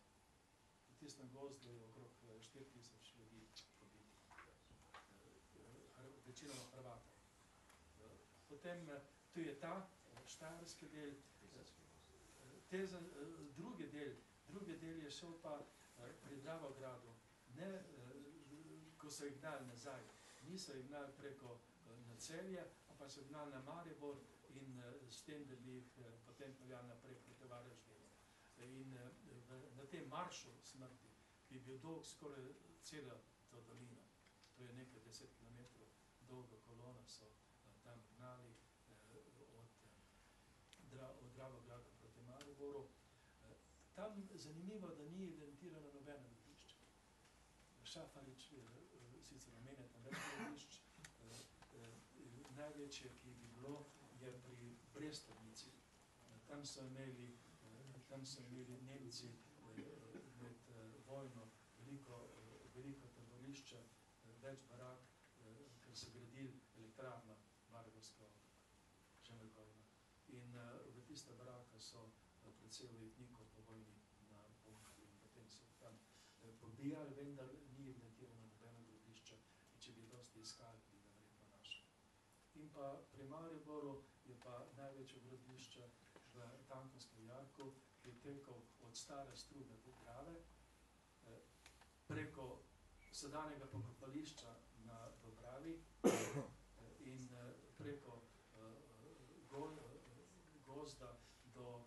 D: V tistem gozdu je okrog 4000 ljudi pobitih. Večinoma Hrvatov. Potem tu je ta štajerski del, drugi del je šel pa pri Dravogradu, ne, ko so jih gnali nazaj, niso jih gnali preko na Celje, pa so jih gnali na Maribor in s tem, da bi jih potem peljali naprej proti Varaždinu. In na tem maršu smrti, ki je bil dolg skoraj celo to dolino, to je nekaj 10 kilometrov dolga kolona, so tam gnali od Dravograda proti Mariboru. Tam zanimivo, da ni evidentirano nobeno grobišče. Šafarič sicer omenja tam več grobišč, največje, ki bi bilo, je pri Brestovnici. Tam so imeli Nemci med vojno veliko taborišča, več barak, ker so gradili elektrarno Mariborska Žemeljkovna. In v tista baraka so precej ujetnikov po vojni na bunkali in potem so tam pobijali, vendar ni evidentirano nobeno grobišče, in če bi dosti iskali, bi ga verjetno našli. In pa pri Mariboru je pa največje grobišče v Tankovskem jarku, ki je tekel od stare strube do Drave, preko sedanjega pokopališča na Dobravi in preko gozda do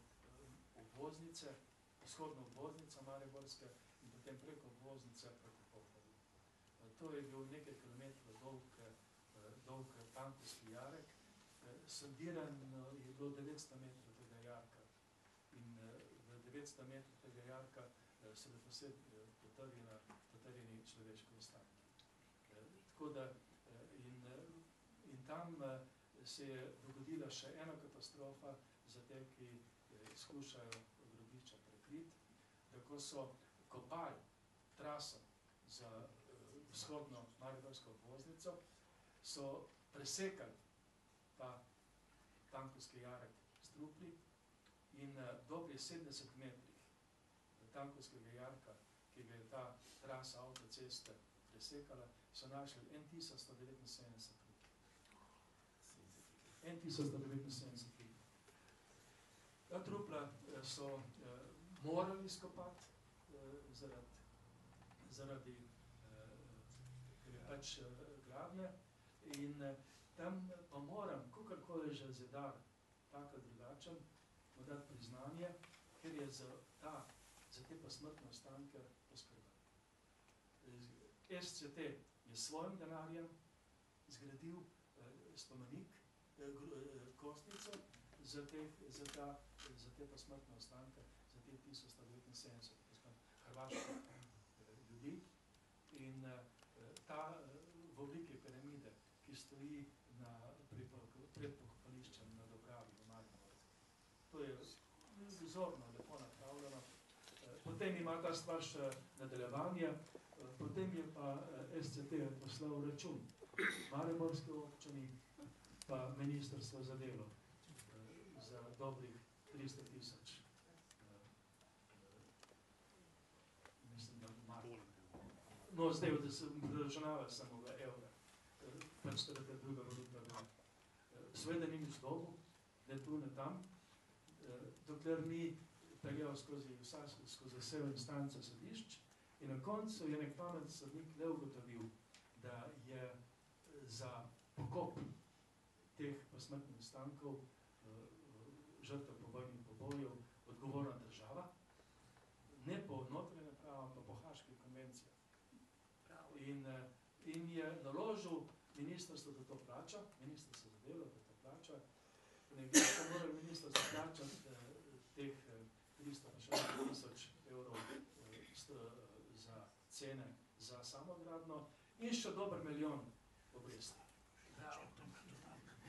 D: obvoznice, vzhodno obvoznica Mariborske in potem preko obvoznice preko Pohorju. To je bil nekaj kilometrov dolg Tankovski jarek. Sondiran je bilo 900 metrov tega jarka in v 900 metrov tega jarka so bili posebej potrjeni človeški ostanki. Tako da in tam se je dogodila še ena katastrofa za te, ki skušajo grobišča prekriti, da ko so kopali traso za vzhodno Mariborsko obvoznico, so presekali ta Tankovski jarek s trupli in dobrih 70 metrih Tankovskega jarka, ki ga je ta trasa avtoceste presekala, so našli 1179 trupli. 1179 trupli. Ta trupla so morali izkopati zaradi ker je pač gradnja. In tam pa moram, kakorkoli že Zidar tak ali drugačen, mu dati priznanje, ker je za te posmrtne ostanke poskrbel. SCT je s svojim denarjem zgradil spomenik, kostnico za te posmrtne ostanke, za te 1179 hrvaških ljudi. In ta v obliki piramide, ki stoji pred pokopališčem na Dobravi v Mariboru. To je vzorno, lepo napravljeno. Potem ima ta stvar še nadaljevanje, potem je pa SCT poslal račun Mariborske občini pa Ministrstvo za delo za dobrih 300 000. Mislim, da mark. No, zdaj, da se računava samo v evre. Pač teda je druga valuta bila. Sveda ni nič dobil, da je tu ne tam, dokler ni peljal skozi vse instance sodišč in na koncu je nek pamet sodnik le ugotovil, da je za pokop teh posmrtnih ostankov žrtev povojnih pobojev odgovorna država, ne po notranjem pravu, pa po Haški konvenciji. In je naložil ministrstvo, da to plača, ministrstvo za delo, da to plača, nekaj pa moral ministrstvo plačati teh 360 000 evrov za cene za samogradno in še dober milijon obresti.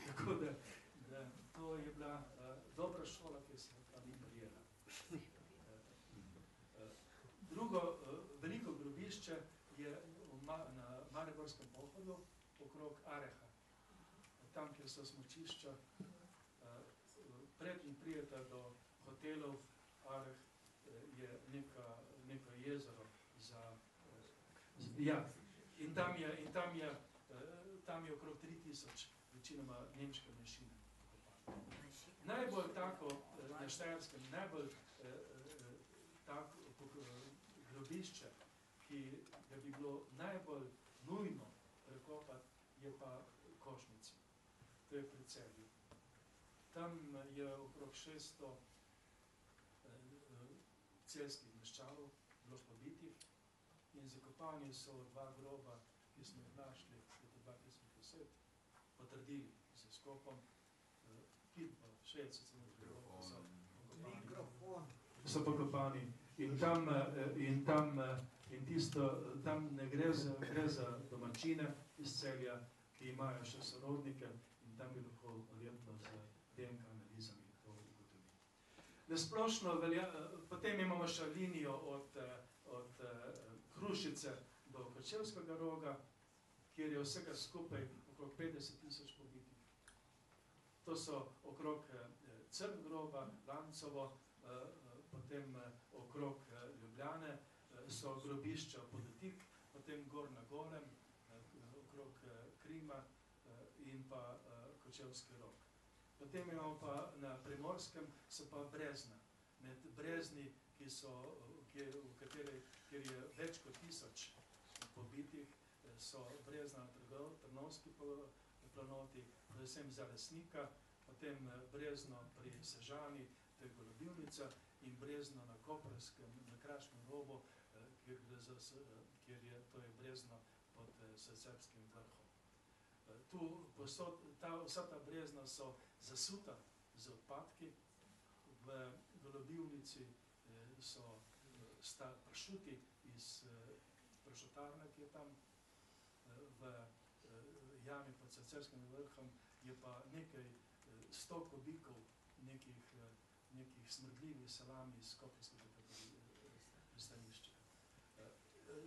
D: Tako da to je bila dobra šola, ki se pa ni prijela. Drugo veliko grobišče je na Mariborskem Pohorju okrog Areha. Tam, kjer so smučišča, preden prijete do hotelov, Areh je neko jezero in tam je okrog 3000 večinoma nemške manjšine. Najbolj tako na Štajerskem, najbolj grobišče, ki ga bi bilo najbolj nujno prekopati, je pa Košnici. To je pri Celju. Tam je okrog 600 celjskih meščanov bilo pobitih in zakopani so 2 groba, ki smo jih našli leta 2010, potrdili z skopom, ki pa 60 so pokopani. In tam ne gre za domačine iz Celja, ki imajo še sorodnike in tam bi lahko verjetno z DNK analizami to ugotovili. Nesplošno velja, potem imamo še linijo od Hrušice do Kočevskega Roga, kjer je vsega skupaj okrog 50.000 pobitih. To so okrog Crngroba, Lancovo, potem okrog Ljubljane so grobišča Podotik, potem gor na Golem, okrog Krima in pa Kočevski Rog. Potem imamo pa na Primorskem so pa Brezna. Med Brezni, kjer je več kot 1000 pobitih, so Brezna na Trnovski planoti, predvsem Zalesnika, potem Brezno pri Sežani, to je Golobivnica, in Brezno na Koperskem, na Kraškem robu, kjer je Brezno pod Srbskim vrhom. Vsa ta brezna so zasuta z odpadki, v Golobivnici so pršuti iz pršutarne, ki je tam, v jami pod Srbskim vrhom je pa nekaj 100 kubikov nekih smrdljivih salami iz kopenskega pristanišča.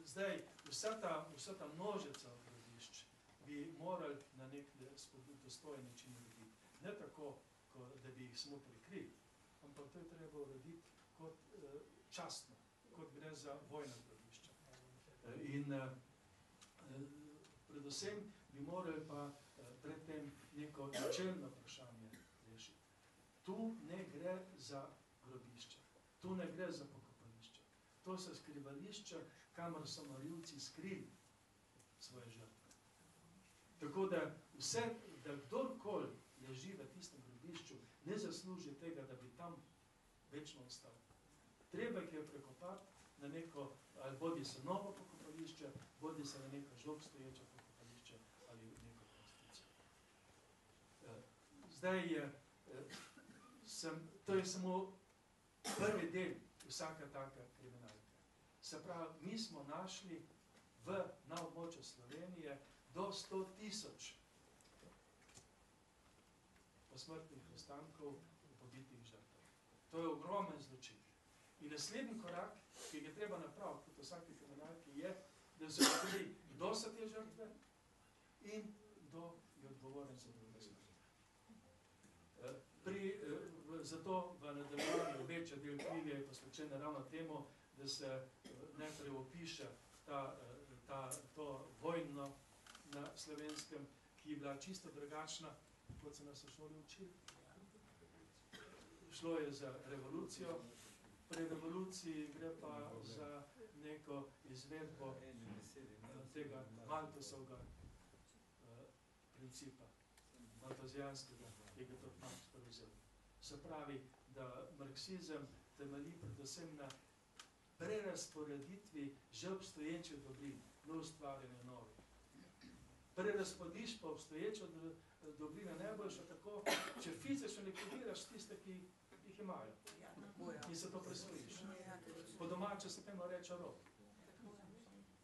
D: Zdaj, vsa ta množica grobišč bi morali na nek dostojen način urediti. Ne tako, da bi jih samo prikrili, ampak to je treba urediti kot častno, kot gre za vojna grobišča. In predvsem bi morali pa predtem neko načelno vprašanje rešiti. Tu ne gre za grobišča, tu ne gre za pokopališča. To so skrivališča, kamor so morilci skrili svoje žrtve. Tako da kdorkoli leži v tistem grobišču, ne zasluži tega, da bi tam večno ostal. Treba jih je prekopati na neko, ali bodi se novo pokopališče, bodi se na neko že obstoječe pokopališče ali neko konstrukcijo. Zdaj to je samo prvi del vsaka taka kriminalka. Se pravi, mi smo našli na območju Slovenije do 100.000 posmrtnih ostankov pobitih žrtev. To je ogromen zločin. In naslednji korak, ki ga treba napraviti kot vsaki kriminalki, je, da se ugotovi, kdo so te žrtve in kdo je odgovoren za druge smrti. Zato v nadaljevanju večja del knjige je posvečena ravno temu, da se najprej opiše to vojno na Slovenskem, ki je bila čisto drugačna, kot se nas v šoli učili. Šlo je za revolucijo, pri revoluciji gre pa za neko izvedbo tega Malthusovega principa, malthusijanskega, ki ga tudi Marx prevzel. Se pravi, da marksizem temelji predvsem na prerasporeditvi že obstoječih dobrin, ne ustvarjanja novih. Preraspodiš pa obstoječo dobrine najboljše tako, če fizično likvidiraš tiste, ki jih imajo. In se to presvojiš. Po domače se temu reče rob.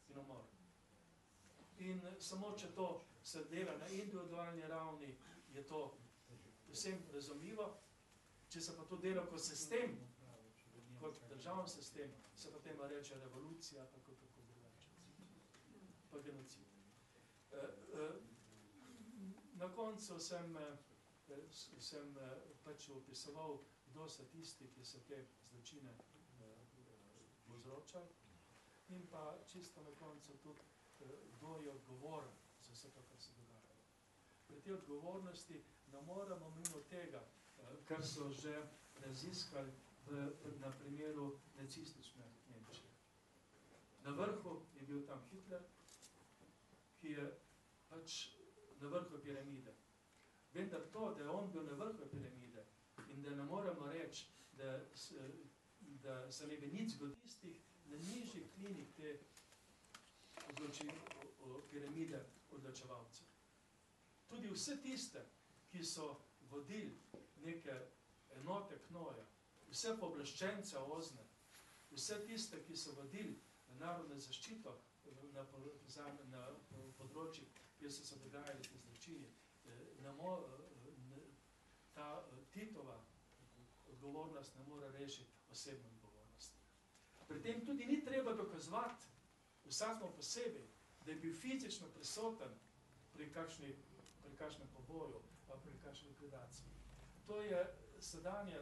D: In umor. In samo, če to se dela na individualni ravni, je to vsem razumljivo. Če se pa to dela kot sistem, kot državni sistem, se pa temu reče revolucija, pa kot tako drugače. Pa genocid. Na koncu sem pač opisoval, kdo so tisti, ki so te zločine povzročali, in pa čisto na koncu tudi, kdo je odgovoren za vse to, kar se dogaja. Pri tej odgovornosti ne moramo mimo tega, kar so že raziskali v na primeru nacistične Nemčije. Na vrhu je bil tam Hitler, ki je pač na vrhu piramide. Vendar to, da je on bil na vrhu piramide in da ne moremo reči, da se ne bi nič zgodilo tistih na nižjih klinih te piramide odločevalcev. Tudi vse tiste, ki so vodili neke enote knoja, vse pooblaščence OZNE, vse tiste, ki so vodili narodno zaščito na področju, kjer so se dogajali te zločini, ta Titova odgovornost ne more rešiti osebno odgovornost. Pri tem tudi ni treba dokazovati, vsak smo posebej, da je bil fizično prisoten pri kakšnem poboju, pa pri kakšni likvidaciji. To je sedanje,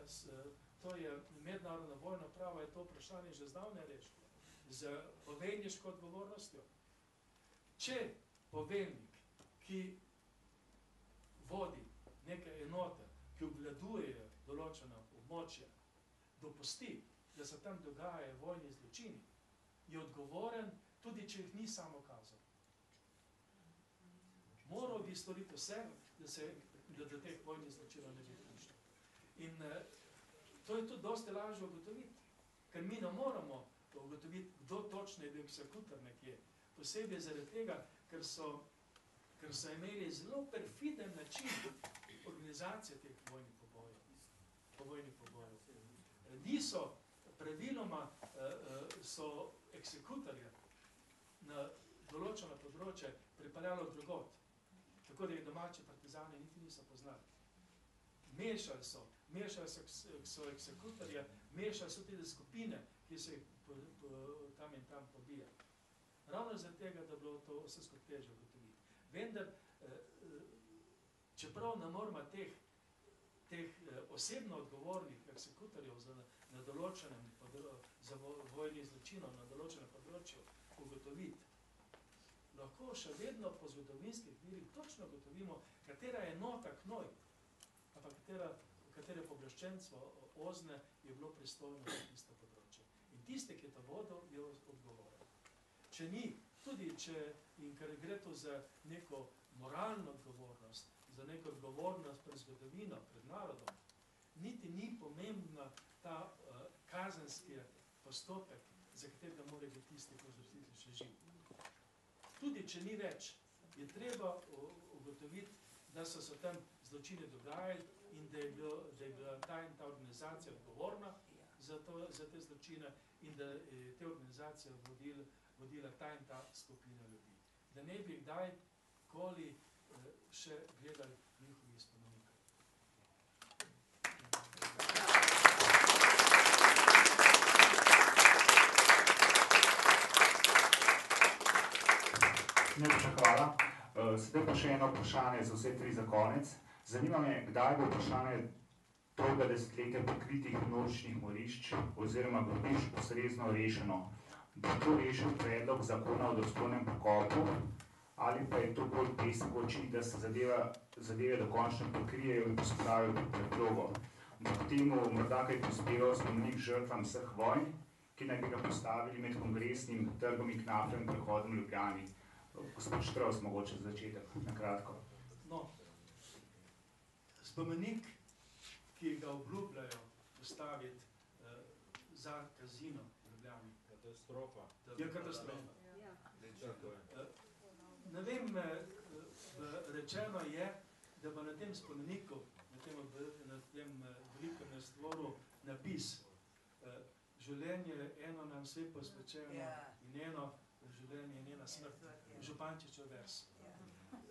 D: to je mednarodna vojna prava, je to vprašanje že zdavnaj rešilo z poveljniško odgovornostjo. Če poveljnik, ki vodi neke enote, ki obvladujejo določeno območje, dopusti, da se tam dogajajo vojni zločini, je odgovoren, tudi če jih ni samo kazal. Moral bi storiti vse, da do teh vojnih zločinov ne bi prišlo. In to je tudi dosti lažje ugotoviti, ker mi ne moramo ugotoviti, kdo točno je bil eksekutor nekje. Posebej zaradi tega, ker so imeli zelo perfiden način organizacije teh vojnih pobojev. Niso, praviloma so eksekutorje na določeno področje pripeljalo drugot, tako da jih domači partizani niti niso poznali. Mešali so eksekutorje, mešali so tudi skupine, ki so jih tam in tam pobijali. Ravno zaradi tega, da bilo to vse skupaj težje ugotoviti. Vendar, čeprav ne moramo teh osebno odgovornih eksekutorjev na določenem za vojnih zločinov na določenem področju ugotoviti, lahko še vedno po zgodovinskih virih točno ugotovimo, katera enota knoj, pa katere pooblaščenstvo OZNE je bilo pristojno za tisto področje. In tisti, ki je to vodil, je odgovoren. Če ni, tudi in ker gre to za neko moralno odgovornost, za neko odgovornost pred zgodovino, pred narodom, niti ni pomembna ta kazenski postopek, za katerega mora biti tisti, ko zaštiti še živ. Tudi, če ni več, je treba ugotoviti, da so se tam zločine dogajali in da je bila ta in ta organizacija odgovorna za te zločine in da je te organizacije vodila ta in ta skupina ljudi. Da ne bi kdajkoli še gledali njihovi spomenikov.
A: Najlepša hvala. Sedaj pa še eno vprašanje za vse tri za konec. Zanima me, kdaj bo vprašanje dolga desetletja prikritih množičnih morišč oziroma grobišč ustrezno rešeno. Bo to rešil predlog zakona o dostojnem pokopu ali pa je to bolj pesek oči, da se zadeve dokončno prikrijejo in pospravijo pod preprogo. Bo k temu morda kaj prispeval spomenik žrtvam vseh vojn, ki naj bi ga postavili med Kongresnim trgom in Knafljevim prehodom v Ljubljani. Gospod Štrovs, mogoče za začetek, na kratko.
D: No, spomenik, ki ga obljubljajo postaviti za kazino v Ljubljani.
F: Katastrofa.
D: Je katastrofa. Ne vem, rečeno je, da bo na tem spomeniku, na tem velikem nastvoru napis življenje eno nam vse posvečeno in eno življenje in ena smrt. Župančičev vers.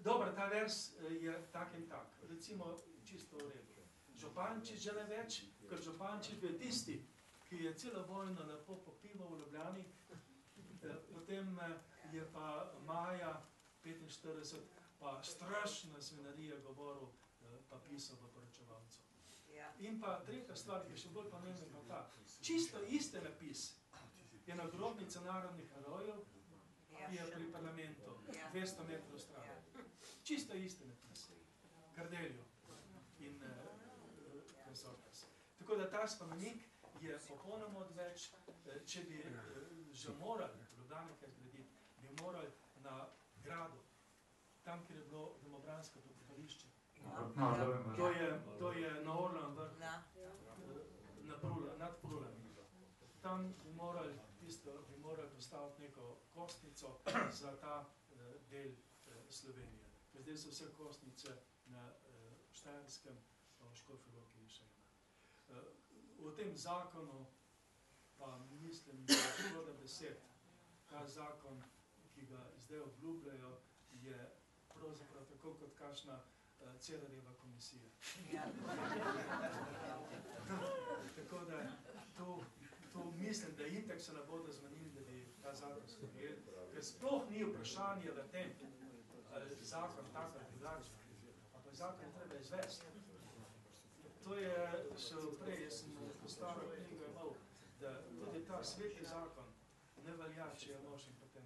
D: Dobro, ta vers je tak in tak. Recimo, čisto v redu. Župančič že ne več, ker Župančič je tisti, ki je celo vojno lepo popival v Ljubljani, potem je pa maja 45 pa strašna svinarija govoril, pa pisal v poročevalcu. In pa tretja stvar, ki je še bolj pomembna, pa ta. Čisto iste napis je na grobnici narodnih herojev, ki je pri parlamentu, 200 metrov stran. Čisto iste napis. Kardeljo in Konsortas. Tako da ta spomenik je popolnoma odveč. Če bi že morali Ljubljani kaj zgraditi, bi morali na gradu, tam, kjer je bilo domobransko pokopališče. To je na Orlovem vrhu, nad Prulami. Tam bi morali postaviti neko kostnico za ta del Slovenije. Ker zdaj so vse kostnice na Štajerskem, pa v Škofji Loki in še ena. V tem zakonu pa mislim, da je škoda besed. Ta zakon, ki ga zdaj obljubljajo, je pravzaprav tako kot kakšna Cerarjeva komisija. Tako da to mislim, da itak se ne bodo zmenili, da bi ta zakon sprejeli, ker sploh ni vprašanje v tem, ali zakon tako ali drugačen, ampak zakon treba izvesti. To je še prej, jaz sem postavil knjigo imel, da tudi ta sveti zakon ne velja, če je mož in potem.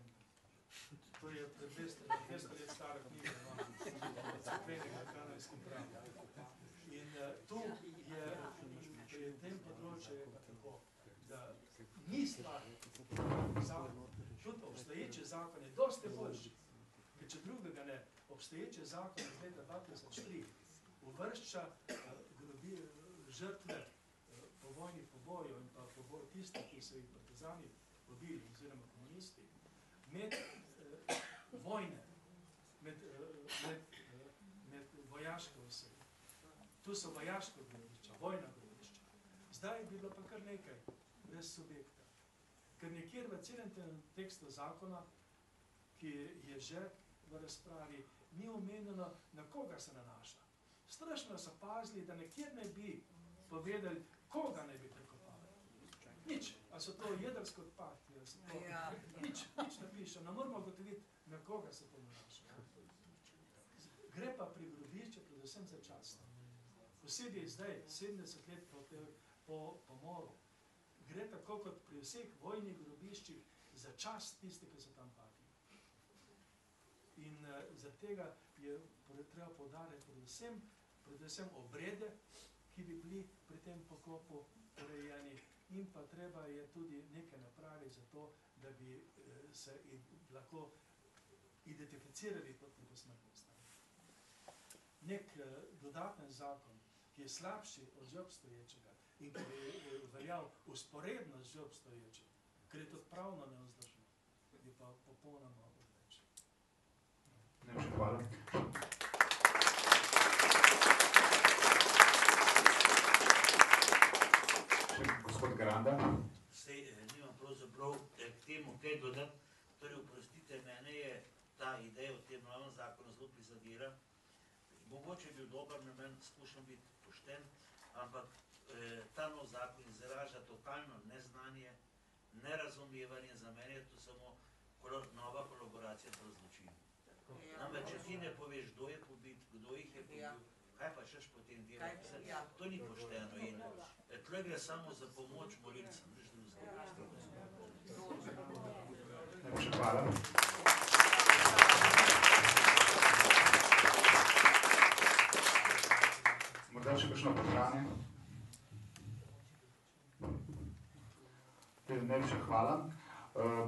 D: To je pred 200 let stara knjiga o crkvenega kanonskem pravu. In tu je, pri tem področju je pa tako, da ni stvar zakon, tudi obstoječe zakon je dosti boljši, ker če drugega ne, obstoječe zakon iz leta 2003 uvršča žrtve povojnih pobojev in pa tiste, ki so jih partizani pobili, oziroma komunisti, med vojne, med vojaške osebe. Tu so vojaško grobišča, vojna grobišča. Zdaj bi bilo pa kar nekaj brez subjekta. Ker nekjer v celem tem tekstu zakona, ki je že v razpravi, ni omenjeno, na koga se nanaša. Strašno so pazili, da nekjer ne bi povedali, koga ne bi prekopali. Nič. A so to jedrsko odpadki, ali so to... Nič ne piše. Ne moramo gotoviti, na koga se to nanaša. Gre pa pri grobišču predvsem za čast. Posebej zdaj, 70 let po pomoru, gre tako kot pri vseh vojnih grobiščih za čast tiste, ki so tam padli. In zaradi tega je treba poudariti predvsem obrede, ki bi bili pri tem pokopu urejeni, in pa treba je tudi nekaj napraviti za to, da bi se lahko identificirali kot posmrtni stanje. Nek dodaten zakon, ki je slabši od že obstoječega in ki bi veljal usporedno z že obstoječim, ker je to pravno nevzdržno, je pa popolnoma odveč.
A: Najlepša hvala. Gospod Granda.
B: Sej, nimam pravzaprav k temu kaj dodati. Torej, oprostite, mene je ta ideja o tem novem zakonu zelo prizadela. Mogoče je bil dober namen, skušam biti pošten, ampak ta nov zakon izraža totalno neznanje, nerazumevanje. Za mene je to samo nova kolaboracija pri zločinu. Namreč, če ti ne poveš, kdo je pobit, kdo jih je pobil, kaj pa šeš potem delati? To ni pošteno in tle gre samo za pomoč morilcem.
A: Najlepša hvala. Morda še kakšno vprašanje? Najlepša hvala.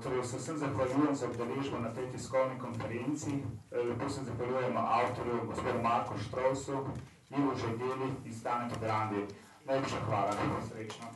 A: Torej, se vsem zahvaljujem za udeležbo na tej tiskovni konferenci. Lepo se zahvaljujem avtorju, gospodu Marku Štrovsu, Ivo Žegeli in Stanetu Grandi. Najlepša hvala, srečno.